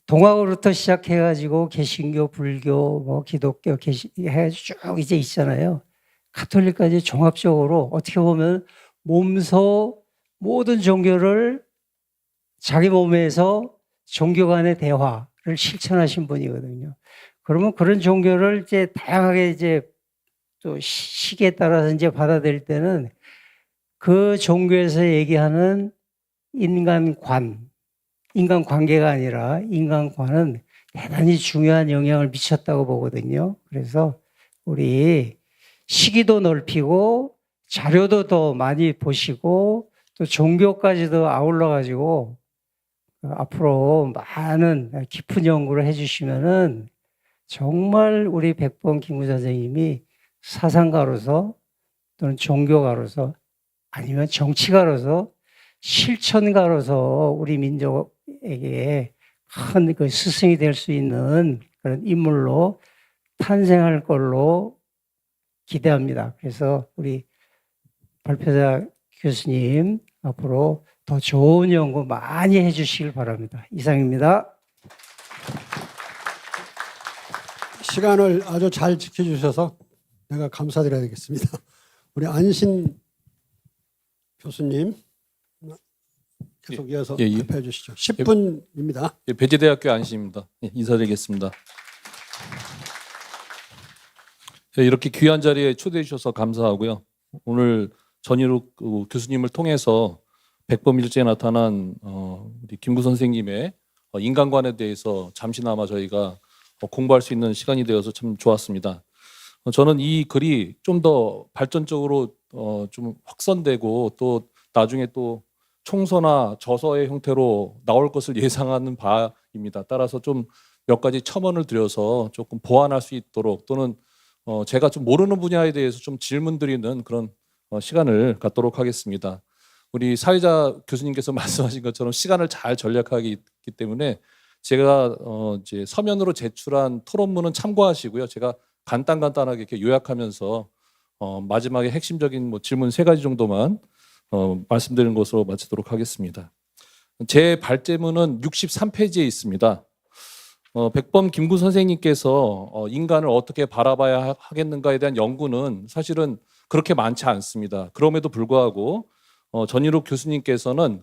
동학으로부터 시작해가지고 개신교, 불교, 뭐 기독교, 해가지고 쭉 이제 있잖아요. 카톨릭까지 종합적으로 어떻게 보면 몸소 모든 종교를 자기 몸에서 종교 간의 대화를 실천하신 분이거든요. 그러면 그런 종교를 이제 다양하게 이제 또 시기에 따라서 이제 받아들일 때는 그 종교에서 얘기하는 인간 관계가 아니라 인간관은 대단히 중요한 영향을 미쳤다고 보거든요. 그래서 우리 시기도 넓히고 자료도 더 많이 보시고 또 종교까지도 아울러 가지고 앞으로 많은 깊은 연구를 해주시면은 정말 우리 백범 김구 선생님이 사상가로서 또는 종교가로서 아니면 정치가로서 실천가로서 우리 민족에게 큰 그 스승이 될 수 있는 그런 인물로 탄생할 걸로 기대합니다. 그래서 우리 발표자 교수님 앞으로 더 좋은 연구 많이 해주시길 바랍니다. 이상입니다. 시간을 아주 잘 지켜주셔서 내가 감사드려야 되겠습니다. 우리 안신 교수님 계속 이어서 발표해 주시죠. 10분입니다. 배재대학교 안시입니다. 인사드리겠습니다. 이렇게 귀한 자리에 초대해 주셔서 감사하고요. 오늘 전일욱 교수님을 통해서 백범일지에 나타난 우리 김구 선생님의 인간관에 대해서 잠시나마 저희가 공부할 수 있는 시간이 되어서 참 좋았습니다. 저는 이 글이 좀 더 발전적으로 좀 확산되고 또 나중에 또 총서나 저서의 형태로 나올 것을 예상하는 바입니다. 따라서 좀 몇 가지 첨언을 드려서 조금 보완할 수 있도록 또는 제가 좀 모르는 분야에 대해서 좀 질문 드리는 그런 시간을 갖도록 하겠습니다. 우리 사회자 교수님께서 말씀하신 것처럼 시간을 잘 전략하기 있기 때문에 제가 이제 서면으로 제출한 토론문은 참고하시고요. 제가 간단하게 이렇게 요약하면서 마지막에 핵심적인 뭐 질문 3가지 정도만 말씀드리는 것으로 마치도록 하겠습니다. 제 발제문은 63페이지에 있습니다. 백범 김구 선생님께서 인간을 어떻게 바라봐야 하겠는가에 대한 연구는 사실은 그렇게 많지 않습니다. 그럼에도 불구하고 전일욱 교수님께서는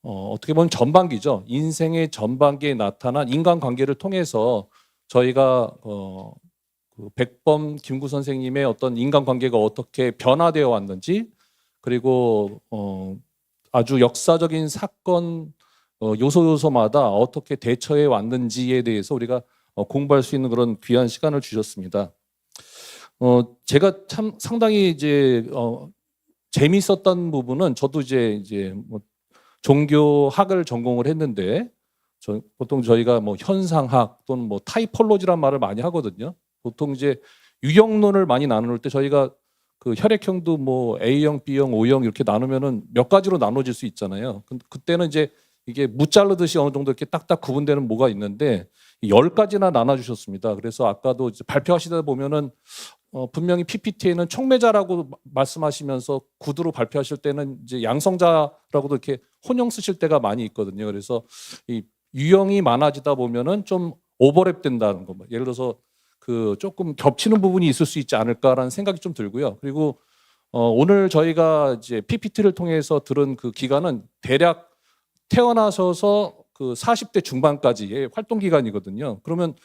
어떻게 보면 전반기죠. 인생의 전반기에 나타난 인간관계를 통해서 저희가 그 백범 김구 선생님의 어떤 인간관계가 어떻게 변화되어 왔는지 그리고 아주 역사적인 사건 요소마다 어떻게 대처해 왔는지에 대해서 우리가 공부할 수 있는 그런 귀한 시간을 주셨습니다. 제가 참 상당히 이제 재미있었던 부분은 저도 이제 뭐 종교학을 전공을 했는데 보통 저희가 뭐 현상학 또는 뭐 타이폴로지란 말을 많이 하거든요. 보통 이제 유형론을 많이 나눌 때 저희가 그 혈액형도 뭐 A형, B형, O형 이렇게 나누면은 몇 가지로 나눠질 수 있잖아요. 그때는 이제 이게 무 자르듯이 어느 정도 이렇게 딱딱 구분되는 뭐가 있는데 10가지나 나눠주셨습니다. 그래서 아까도 이제 발표하시다 보면은 분명히 PPT에는 촉매자라고 말씀하시면서 구두로 발표하실 때는 이제 양성자라고도 이렇게 혼용 쓰실 때가 많이 있거든요. 그래서 이 유형이 많아지다 보면은 좀 오버랩 된다는 거. 예를 들어서 그 조금 겹치는 부분이 있을 수 있지 않을까라는 생각이 좀 들고요. 그리고 오늘 저희가 이제 PPT를 통해서 들은 그 기간은 대략 태어나셔서 그 40대 중반까지의 활동 기간이거든요. 그러면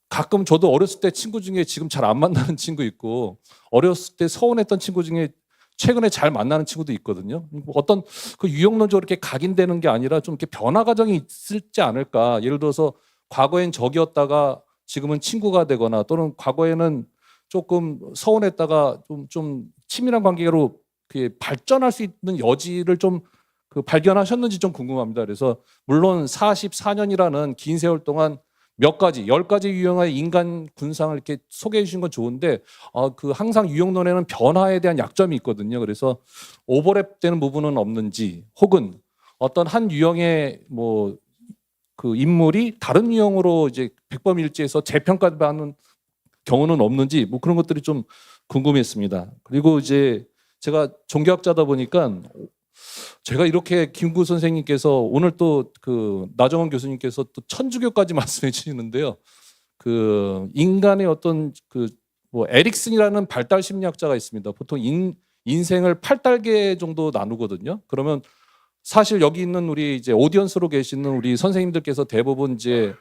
가끔 저도 어렸을 때 친구 중에 지금 잘 안 만나는 친구 있고 어렸을 때 서운했던 친구 중에 최근에 잘 만나는 친구도 있거든요. 어떤 그 유형론적으로 이렇게 각인되는 게 아니라 좀 이렇게 변화 과정이 있을지 않을까. 예를 들어서 과거엔 적이었다가 지금은 친구가 되거나 또는 과거에는 조금 서운했다가 좀 친밀한 관계로 발전할 수 있는 여지를 좀 발견하셨는지 좀 궁금합니다. 그래서 물론 44년이라는 긴 세월 동안 몇 가지, 10가지 유형의 인간 군상을 이렇게 소개해 주신 건 좋은데 항상 유형론에는 변화에 대한 약점이 있거든요. 그래서 오버랩되는 부분은 없는지 혹은 어떤 한 유형의 뭐 그 인물이 다른 유형으로 이제 백범일지에서 재평가받는 경우는 없는지 뭐 그런 것들이 좀 궁금했습니다. 그리고 이제 제가 종교학자다 보니까 제가 이렇게 김구 선생님께서 오늘 또 그 나정원 교수님께서 또 천주교까지 말씀해 주시는데요. 그 인간의 어떤 그 뭐 에릭슨이라는 발달 심리학자가 있습니다. 보통 인생을 8단계 정도 나누거든요. 그러면 사실 여기 있는 우리 이제 오디언스로 계시는 우리 선생님들께서 대부분 이제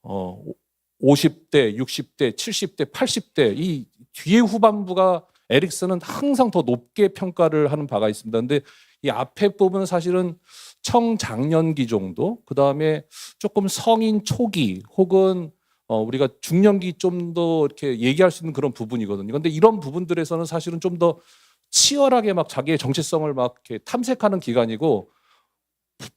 50대, 60대, 70대, 80대 이 뒤에 후반부가 에릭슨은 항상 더 높게 평가를 하는 바가 있습니다. 근데 이 앞에 부분은 사실은 청장년기 정도, 그 다음에 조금 성인 초기 혹은 우리가 중년기 좀 더 이렇게 얘기할 수 있는 그런 부분이거든요. 근데 이런 부분들에서는 사실은 좀 더 치열하게 막 자기의 정체성을 막 이렇게 탐색하는 기간이고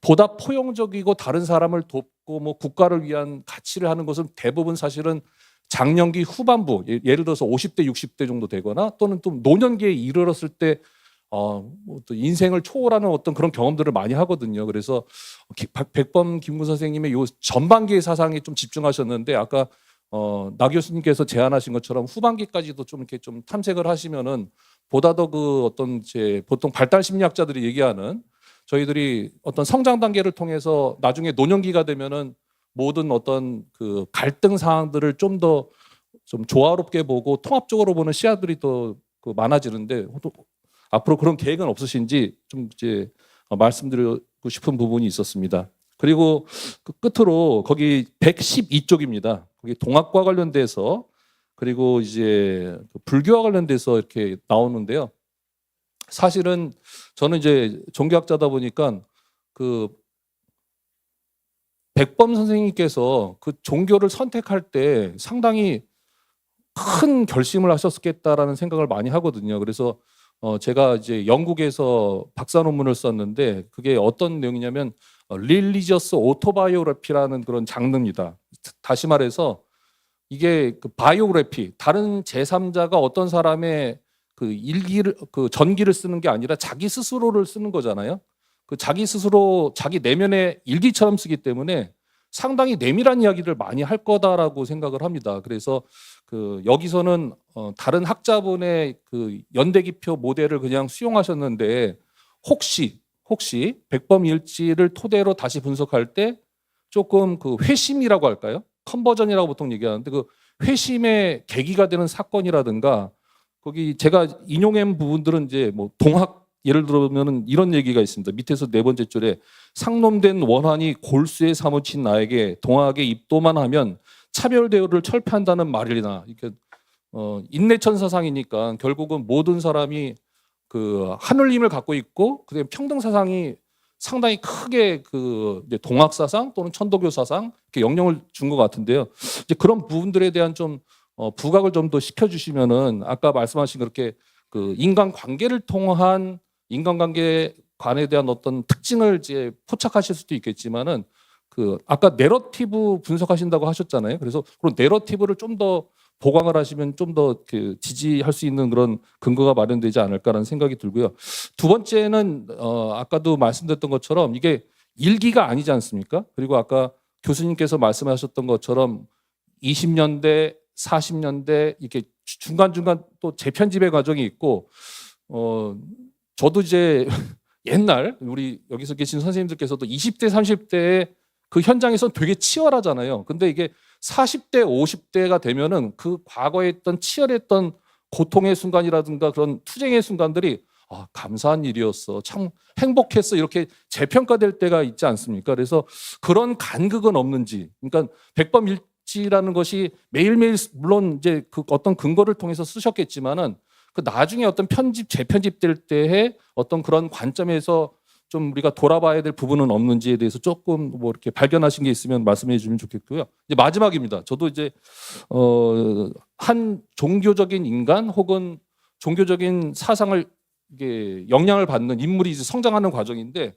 보다 포용적이고 다른 사람을 돕고 뭐 국가를 위한 가치를 하는 것은 대부분 사실은 장년기 후반부, 예를 들어서 50대, 60대 정도 되거나 또는 또 노년기에 이르렀을 때 또 인생을 초월하는 어떤 그런 경험들을 많이 하거든요. 그래서 백범 김구 선생님의 요 전반기의 사상에 좀 집중하셨는데 아까 나 교수님께서 제안하신 것처럼 후반기까지도 좀 이렇게 좀 탐색을 하시면은 보다 더 그 어떤 이제 보통 발달 심리학자들이 얘기하는 저희들이 어떤 성장 단계를 통해서 나중에 노년기가 되면은 모든 어떤 그 갈등 상황들을 좀 더 좀 조화롭게 보고 통합적으로 보는 시야들이 더 많아지는데 앞으로 그런 계획은 없으신지 좀 이제 말씀드리고 싶은 부분이 있었습니다. 그리고 그 끝으로 거기 112쪽입니다. 거기 동학과 관련돼서 그리고 이제 불교와 관련돼서 이렇게 나오는데요. 사실은 저는 이제 종교학자다 보니까 그 백범 선생님께서 그 종교를 선택할 때 상당히 큰 결심을 하셨겠다라는 생각을 많이 하거든요. 그래서 제가 이제 영국에서 박사 논문을 썼는데 그게 어떤 내용이냐면 릴리지어스 오토바이오그래피라는 그런 장르입니다. 다시 말해서 이게 그 바이오그래피, 다른 제3자가 어떤 사람의 그 일기를 그 전기를 쓰는 게 아니라 자기 스스로를 쓰는 거잖아요. 그 자기 스스로 자기 내면의 일기처럼 쓰기 때문에 상당히 내밀한 이야기를 많이 할 거다라고 생각을 합니다. 그래서 그 여기서는 다른 학자분의 그 연대기표 모델을 그냥 수용하셨는데 혹시 백범일지를 토대로 다시 분석할 때 조금 그 회심이라고 할까요? 컨버전이라고 보통 얘기하는데 그 회심의 계기가 되는 사건이라든가 거기 제가 인용한 부분들은 이제 뭐 동학 예를 들면은 이런 얘기가 있습니다. 밑에서 네 번째 줄에 상놈된 원한이 골수에 사무친 나에게 동학에 입도만 하면 차별 대우를 철폐한다는 말이나 이렇게 인내천사상이니까 결국은 모든 사람이 그 하늘님을 갖고 있고 그다음에 평등 사상이 상당히 크게 그 이제 동학 사상 또는 천도교 사상 이렇게 영향을 준 것 같은데요. 이제 그런 부분들에 대한 좀 부각을 좀 더 시켜주시면은 아까 말씀하신 그렇게 그 인간 관계를 통한 인간관계 관에 대한 어떤 특징을 이제 포착하실 수도 있겠지만은 그 아까 내러티브 분석하신다고 하셨잖아요. 그래서 그런 내러티브를 좀 더 보강을 하시면 좀 더 그 지지할 수 있는 그런 근거가 마련되지 않을까라는 생각이 들고요. 두 번째는 아까도 말씀드렸던 것처럼 이게 일기가 아니지 않습니까? 그리고 아까 교수님께서 말씀하셨던 것처럼 20년대, 40년대 이렇게 중간중간 또 재편집의 과정이 있고 저도 이제 옛날 우리 여기서 계신 선생님들께서도 20대, 30대에 그 현장에서 되게 치열하잖아요. 근데 이게 40대, 50대가 되면은 그 과거에 있던 치열했던 고통의 순간이라든가 그런 투쟁의 순간들이 감사한 일이었어. 참 행복했어. 이렇게 재평가될 때가 있지 않습니까? 그래서 그런 간극은 없는지. 그러니까 백범일지라는 것이 매일매일 물론 이제 그 어떤 근거를 통해서 쓰셨겠지만은 그 나중에 어떤 재편집될 때의 어떤 그런 관점에서 좀 우리가 돌아봐야 될 부분은 없는지에 대해서 조금 뭐 이렇게 발견하신 게 있으면 말씀해 주면 좋겠고요. 이제 마지막입니다. 저도 이제 한 종교적인 인간 혹은 종교적인 사상을 이게 영향을 받는 인물이 이제 성장하는 과정인데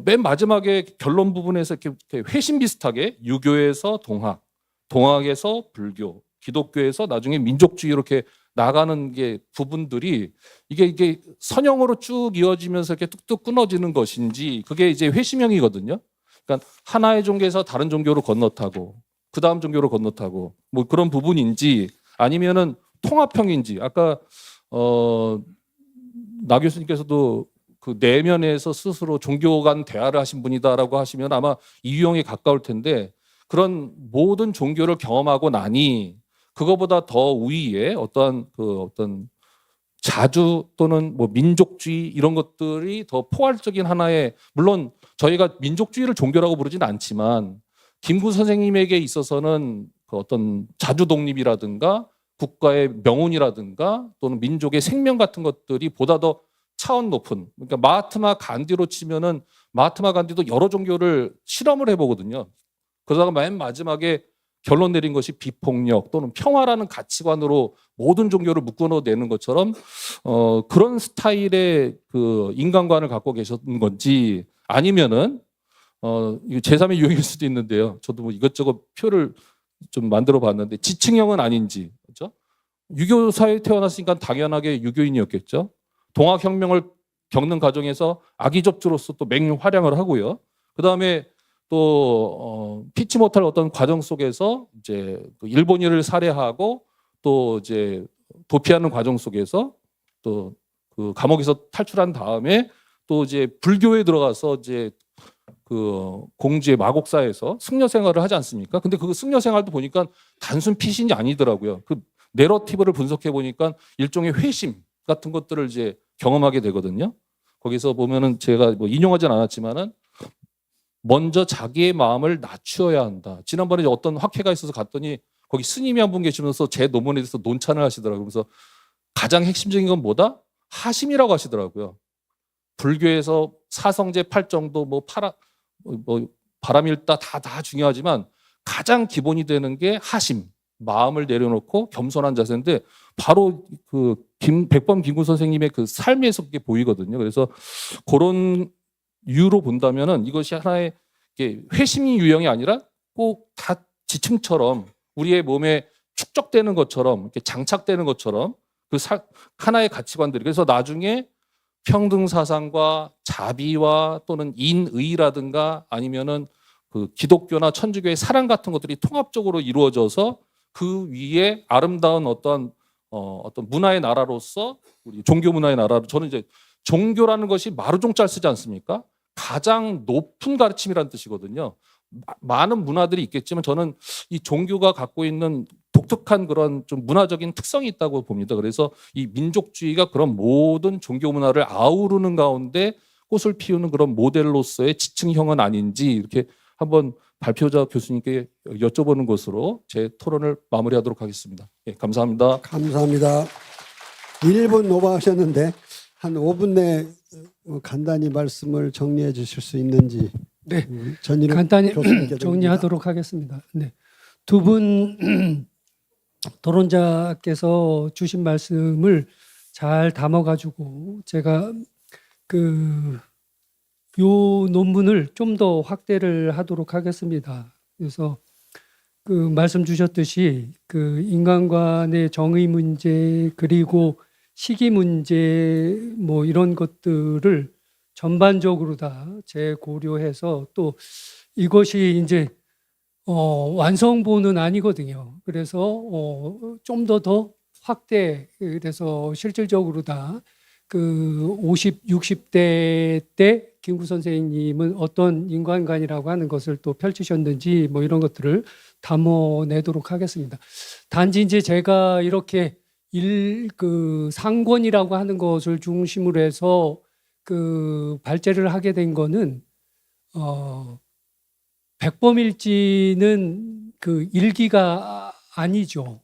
맨 마지막에 결론 부분에서 이렇게 회심 비슷하게 유교에서 동학, 동학에서 불교, 기독교에서 나중에 민족주의 이렇게 나가는 게 부분들이 이게 선형으로 쭉 이어지면서 이렇게 뚝뚝 끊어지는 것인지 그게 이제 회심형이거든요. 그러니까 하나의 종교에서 다른 종교로 건너타고 그 다음 종교로 건너타고 뭐 그런 부분인지 아니면은 통합형인지 아까 나 교수님께서도 그 내면에서 스스로 종교 간 대화를 하신 분이다라고 하시면 아마 이유형에 가까울 텐데 그런 모든 종교를 경험하고 나니 그거보다 더 우위에 어떤 자주 또는 뭐 민족주의 이런 것들이 더 포괄적인 하나의 물론 저희가 민족주의를 종교라고 부르진 않지만 김구 선생님에게 있어서는 그 어떤 자주 독립이라든가 국가의 명운이라든가 또는 민족의 생명 같은 것들이 보다 더 차원 높은 그러니까 마하트마 간디로 치면은 마하트마 간디도 여러 종교를 실험을 해보거든요. 그러다가 맨 마지막에 결론 내린 것이 비폭력 또는 평화라는 가치관으로 모든 종교를 묶어내는 것처럼 그런 스타일의 그 인간관을 갖고 계셨던 건지 아니면은 제3의 유형일 수도 있는데요. 저도 뭐 이것저것 표를 좀 만들어 봤는데 지층형은 아닌지 그렇죠? 유교 사회에 태어났으니까 당연하게 유교인이었겠죠. 동학혁명을 겪는 과정에서 아기접주로서 또 맹활약을 하고요. 그 다음에 또 피치 못할 어떤 과정 속에서 이제 일본인을 살해하고 또 이제 도피하는 과정 속에서 또 그 감옥에서 탈출한 다음에 또 이제 불교에 들어가서 이제 그 공주의 마곡사에서 승려 생활을 하지 않습니까? 근데 그 승려 생활도 보니까 단순 피신이 아니더라고요. 그 내러티브를 분석해 보니까 일종의 회심 같은 것들을 이제 경험하게 되거든요. 거기서 보면은 제가 뭐 인용하진 않았지만은 먼저 자기의 마음을 낮추어야 한다. 지난번에 어떤 학회가 있어서 갔더니 거기 스님이 한 분 계시면서 제 논문에 대해서 논찬을 하시더라고요. 그래서 가장 핵심적인 건 뭐다? 하심이라고 하시더라고요. 불교에서 사성제 8정도 뭐 바람일다 다 중요하지만 가장 기본이 되는 게 하심. 마음을 내려놓고 겸손한 자세인데 바로 그 백범 김구 선생님의 그 삶에서 그게 보이거든요. 그래서 그런 이유로 본다면은 이것이 하나의 이게 회심이 유형이 아니라 꼭 다 지층처럼 우리의 몸에 축적되는 것처럼 이렇게 장착되는 것처럼 그 하나의 가치관들이 그래서 나중에 평등 사상과 자비와 또는 인의라든가 아니면은 그 기독교나 천주교의 사랑 같은 것들이 통합적으로 이루어져서 그 위에 아름다운 어떤 문화의 나라로서 우리 종교 문화의 나라로 저는 이제 종교라는 것이 마루종자를 쓰지 않습니까? 가장 높은 가르침이라는 뜻이거든요. 많은 문화들이 있겠지만 저는 이 종교가 갖고 있는 독특한 그런 좀 문화적인 특성이 있다고 봅니다. 그래서 이 민족주의가 그런 모든 종교 문화를 아우르는 가운데 꽃을 피우는 그런 모델로서의 지층형은 아닌지 이렇게 한번 발표자 교수님께 여쭤보는 것으로 제 토론을 마무리하도록 하겠습니다. 예, 감사합니다. 감사합니다. 1분 오버하셨는데 한 5분 내에 간단히 말씀을 정리해 주실 수 있는지 네, 전인욱 간단히 교수님께 정리하도록 하겠습니다. 네, 두 분 토론자께서 주신 말씀을 잘 담아가지고 제가 요 논문을 좀 더 확대를 하도록 하겠습니다. 그래서 그 말씀 주셨듯이 그 인간관의 정의 문제 그리고 시기 문제 뭐 이런 것들을 전반적으로 다 재고려해서 또 이것이 이제 완성본은 아니거든요. 그래서 좀 더 확대돼서 실질적으로 다 그 50, 60대 때 김구 선생님은 어떤 인간관이라고 하는 것을 또 펼치셨는지 뭐 이런 것들을 담아내도록 하겠습니다. 단지 이제 제가 이렇게 그 상권이라고 하는 것을 중심으로 해서 그 발제를 하게 된 거는 백범일지는 그 일기가 아니죠.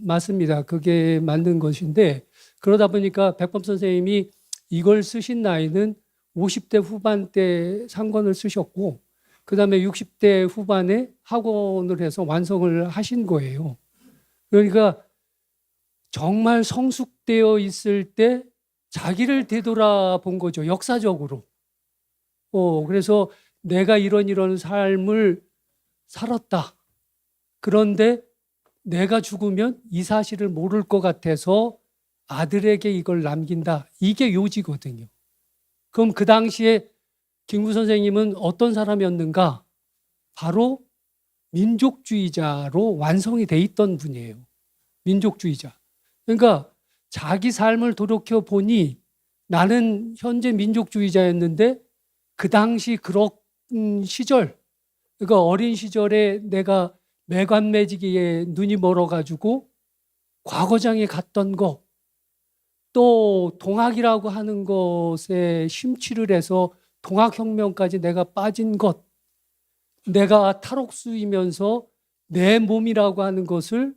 맞습니다. 그게 맞는 것인데 그러다 보니까 백범 선생님이 이걸 쓰신 나이는 50대 후반 때 상권을 쓰셨고 그다음에 60대 후반에 학원을 해서 완성을 하신 거예요. 그러니까 정말 성숙되어 있을 때 자기를 되돌아본 거죠. 역사적으로. 그래서 내가 이런 삶을 살았다. 그런데 내가 죽으면 이 사실을 모를 것 같아서 아들에게 이걸 남긴다. 이게 요지거든요. 그럼 그 당시에 김구 선생님은 어떤 사람이었는가? 바로 민족주의자로 완성이 돼 있던 분이에요. 민족주의자. 그러니까 자기 삶을 돌이켜 보니 나는 현재 민족주의자였는데 그 당시 그런 시절, 그러니까 어린 시절에 내가 매관매지기에 눈이 멀어가지고 과거장에 갔던 거, 또 동학이라고 하는 것에 심취를 해서 동학혁명까지 내가 빠진 것, 내가 탈옥수이면서 내 몸이라고 하는 것을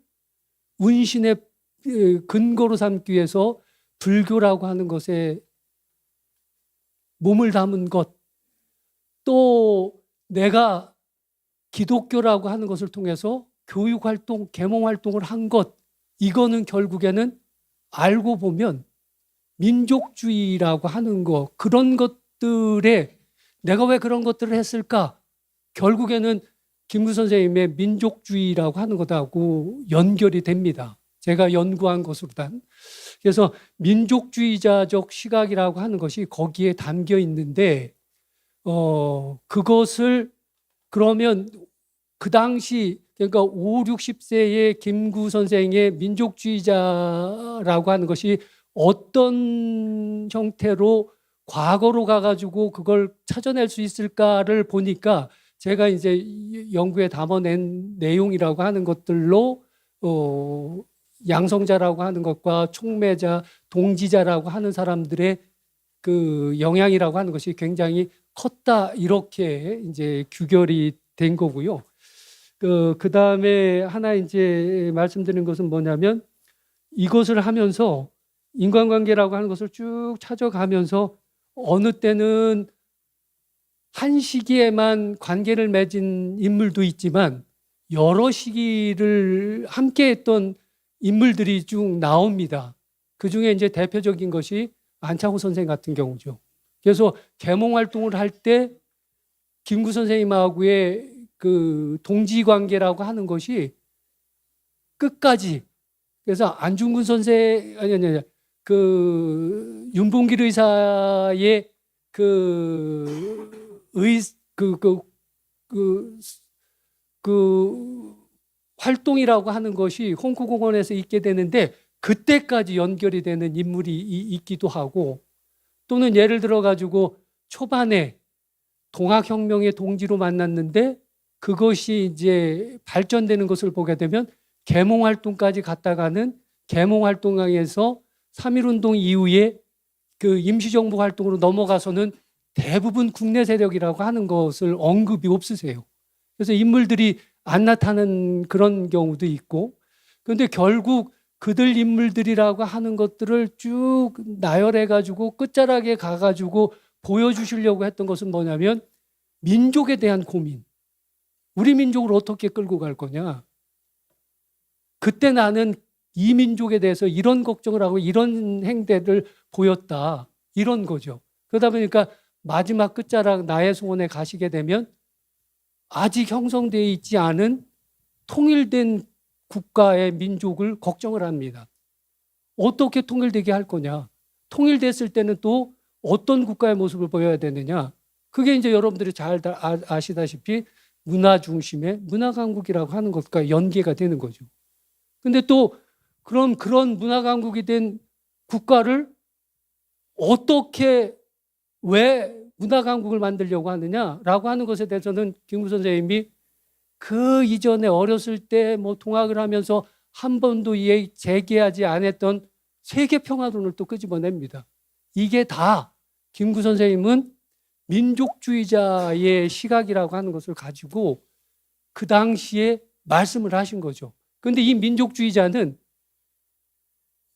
운신의 근거로 삼기 위해서 불교라고 하는 것에 몸을 담은 것, 또 내가 기독교라고 하는 것을 통해서 교육활동, 계몽활동을 한 것, 이거는 결국에는 알고 보면 민족주의라고 하는 것, 그런 것들에 내가 왜 그런 것들을 했을까? 결국에는 김구 선생님의 민족주의라고 하는 것하고 연결이 됩니다. 제가 연구한 것으로단. 그래서 민족주의자적 시각이라고 하는 것이 거기에 담겨 있는데 그것을 그러면 그 당시 그러니까 5, 60세의 김구 선생의 민족주의자라고 하는 것이 어떤 형태로 과거로 가가지고 그걸 찾아낼 수 있을까를 보니까 제가 이제 연구에 담아낸 내용이라고 하는 것들로 양성자라고 하는 것과 촉매자, 동지자라고 하는 사람들의 그 영향이라고 하는 것이 굉장히 컸다 이렇게 이제 규결이 된 거고요. 그 다음에 하나 이제 말씀드린 것은 뭐냐면 이것을 하면서 인간관계라고 하는 것을 쭉 찾아가면서 어느 때는 한 시기에만 관계를 맺은 인물도 있지만 여러 시기를 함께했던 인물들이 쭉 나옵니다. 그 중에 이제 대표적인 것이 안창호 선생 같은 경우죠. 그래서 계몽 활동을 할 때 김구 선생님하고의 그 동지 관계라고 하는 것이 끝까지, 그래서 안중근 선생 아니 그 윤봉길 의사의 그 활동이라고 하는 것이 홍콩공원에서 있게 되는데 그때까지 연결이 되는 인물이 있기도 하고, 또는 예를 들어 가지고 초반에 동학혁명의 동지로 만났는데 그것이 이제 발전되는 것을 보게 되면 계몽활동까지 갔다가는 계몽활동에서 3.1운동 이후에 그 임시정부 활동으로 넘어가서는 대부분 국내 세력이라고 하는 것을 언급이 없으세요. 그래서 인물들이 안 나타나는 그런 경우도 있고, 그런데 결국 그들 인물들이라고 하는 것들을 쭉 나열해가지고 끝자락에 가가지고 보여주시려고 했던 것은 뭐냐면 민족에 대한 고민. 우리 민족을 어떻게 끌고 갈 거냐. 그때 나는 이 민족에 대해서 이런 걱정을 하고 이런 행태를 보였다. 이런 거죠. 그러다 보니까 마지막 끝자락 나의 소원에 가시게 되면 아직 형성되어 있지 않은 통일된 국가의 민족을 걱정을 합니다. 어떻게 통일되게 할 거냐. 통일됐을 때는 또 어떤 국가의 모습을 보여야 되느냐. 그게 이제 여러분들이 잘 아시다시피 문화 중심의 문화 강국이라고 하는 것과 연계가 되는 거죠. 근데 또 그런 문화 강국이 된 국가를 어떻게 왜 문화 강국을 만들려고 하느냐라고 하는 것에 대해서는 김구 선생님이 그 이전에 어렸을 때 뭐 통학을 하면서 한 번도 제기하지 않았던 세계 평화론을 또 끄집어냅니다. 이게 다 김구 선생님은 민족주의자의 시각이라고 하는 것을 가지고 그 당시에 말씀을 하신 거죠. 그런데 이 민족주의자는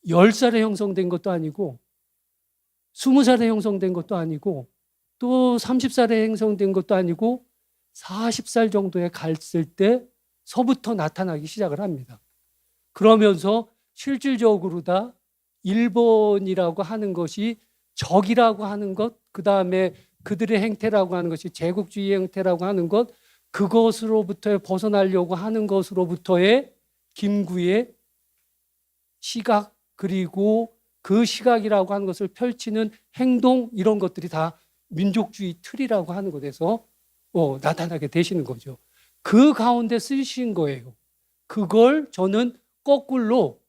10살에 형성된 것도 아니고 20살에 형성된 것도 아니고 또 30살에 형성된 것도 아니고 40살 정도에 갔을 때서부터 나타나기 시작을 합니다. 그러면서 실질적으로 다 일본이라고 하는 것이 적이라고 하는 것, 그 다음에 그들의 행태라고 하는 것이 제국주의 행태라고 하는 것, 그것으로부터 벗어나려고 하는 것으로부터의 김구의 시각, 그리고 그 시각이라고 하는 것을 펼치는 행동, 이런 것들이 다 민족주의 틀이라고 하는 것에서 나타나게 되시는 거죠. 그 가운데 쓰신 거예요. 그걸 저는 거꾸로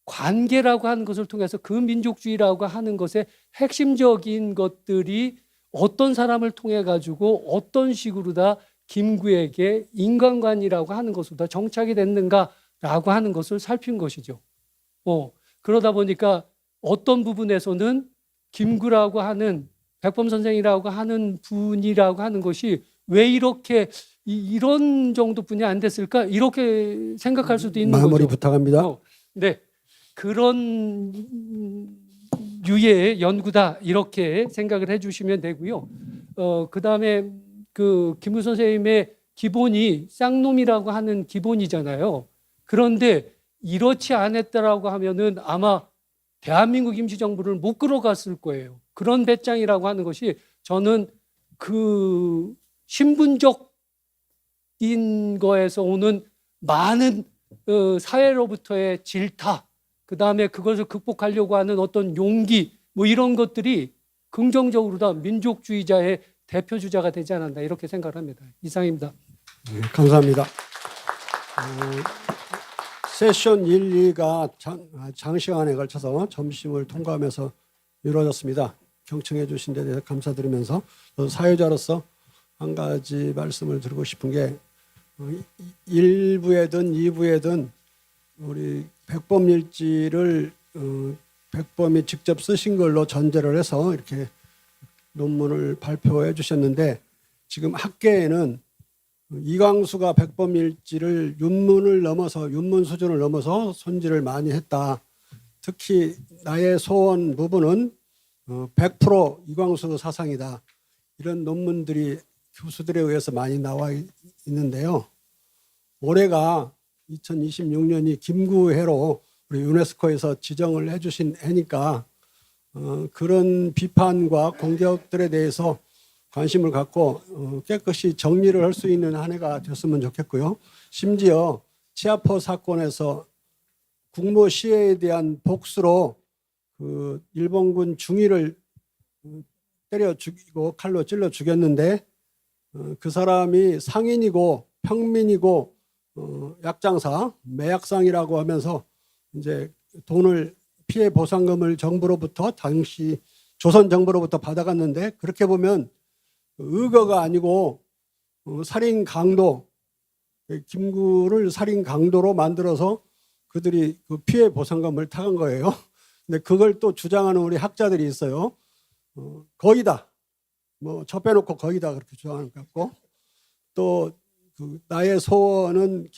관계라고 하는 것을 통해서 그 민족주의라고 하는 것의 핵심적인 것들이 어떤 사람을 통해 가지고 어떤 식으로 다 김구에게 인간관이라고 하는 것으로 다 정착이 됐는가라고 하는 것을 살핀 것이죠. 그러다 보니까 어떤 부분에서는 김구라고 하는 백범 선생이라고 하는 분이라고 하는 것이 왜 이렇게 이런 정도뿐이 안 됐을까? 이렇게 생각할 수도 있는 마무리 거죠. 부탁합니다. 네, 그런 유의 연구다 이렇게 생각을 해주시면 되고요. 그 다음에 그 김구 선생님의 기본이 쌍놈이라고 하는 기본이잖아요. 그런데 이렇지 않았다라고 하면은 아마 대한민국 임시정부를 못 끌어갔을 거예요. 그런 배짱이라고 하는 것이 저는 그 신분적인 거에서 오는 많은 사회로부터의 질타, 그 다음에 그것을 극복하려고 하는 어떤 용기, 뭐 이런 것들이 긍정적으로 다 민족주의자의 대표 주자가 되지 않았나 이렇게 생각을 합니다. 이상입니다. 네, 감사합니다. 세션 1, 2가 장시간에 걸쳐서 점심을 통과하면서 이루어졌습니다. 경청해 주신 데 대해서 감사드리면서 사회자로서 한 가지 말씀을 드리고 싶은 게 1부에든 2부에든 우리 백범일지를 백범이 직접 쓰신 걸로 전제를 해서 이렇게 논문을 발표해 주셨는데 지금 학계에는 이광수가 백범일지를 윤문 수준을 넘어서 손질을 많이 했다. 특히 나의 소원 부분은 100% 이광수 사상이다. 이런 논문들이 교수들에 의해서 많이 나와 있는데요. 올해가 2026년이 김구해로 우리 유네스코에서 지정을 해주신 해니까 그런 비판과 공격들에 대해서 관심을 갖고 깨끗이 정리를 할 수 있는 한 해가 됐으면 좋겠고요. 심지어 치아포 사건에서 국모 시해에 대한 복수로 그 일본군 중위를 때려 죽이고 칼로 찔러 죽였는데 그 사람이 상인이고 평민이고 약장사 매약상이라고 하면서 이제 돈을 피해 보상금을 정부로부터 당시 조선 정부로부터 받아갔는데 그렇게 보면 의거가 아니고 살인 강도 김구를 살인 강도로 만들어서 그들이 그 피해 보상금을 타간 거예요. 근데 그걸 또 주장하는 우리 학자들이 있어요. 거의다. 뭐 저 빼놓고 거의다 그렇게 주장하는 것 같고 또 그 나의 소원은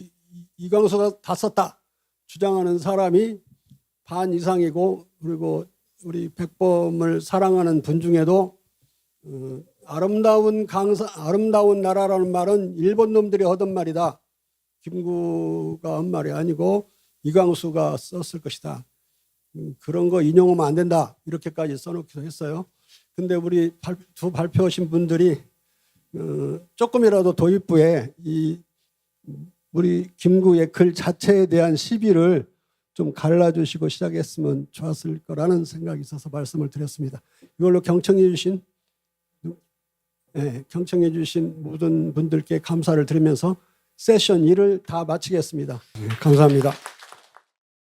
이광수가 다 썼다 주장하는 사람이 반 이상이고 그리고 우리 백범을 사랑하는 분 중에도 아름다운 나라라는 말은 일본 놈들이 하던 말이다. 김구가 한 말이 아니고 이광수가 썼을 것이다. 그런 거 인용하면 안 된다. 이렇게까지 써놓기도 했어요. 근데 우리 두 발표하신 분들이 조금이라도 도입부에 이 우리 김구의 글 자체에 대한 시비를 좀 갈라주시고 시작했으면 좋았을 거라는 생각이 있어서 말씀을 드렸습니다. 이걸로 경청해 주신 모든 분들께 감사를 드리면서 세션 1을 다 마치겠습니다. 감사합니다.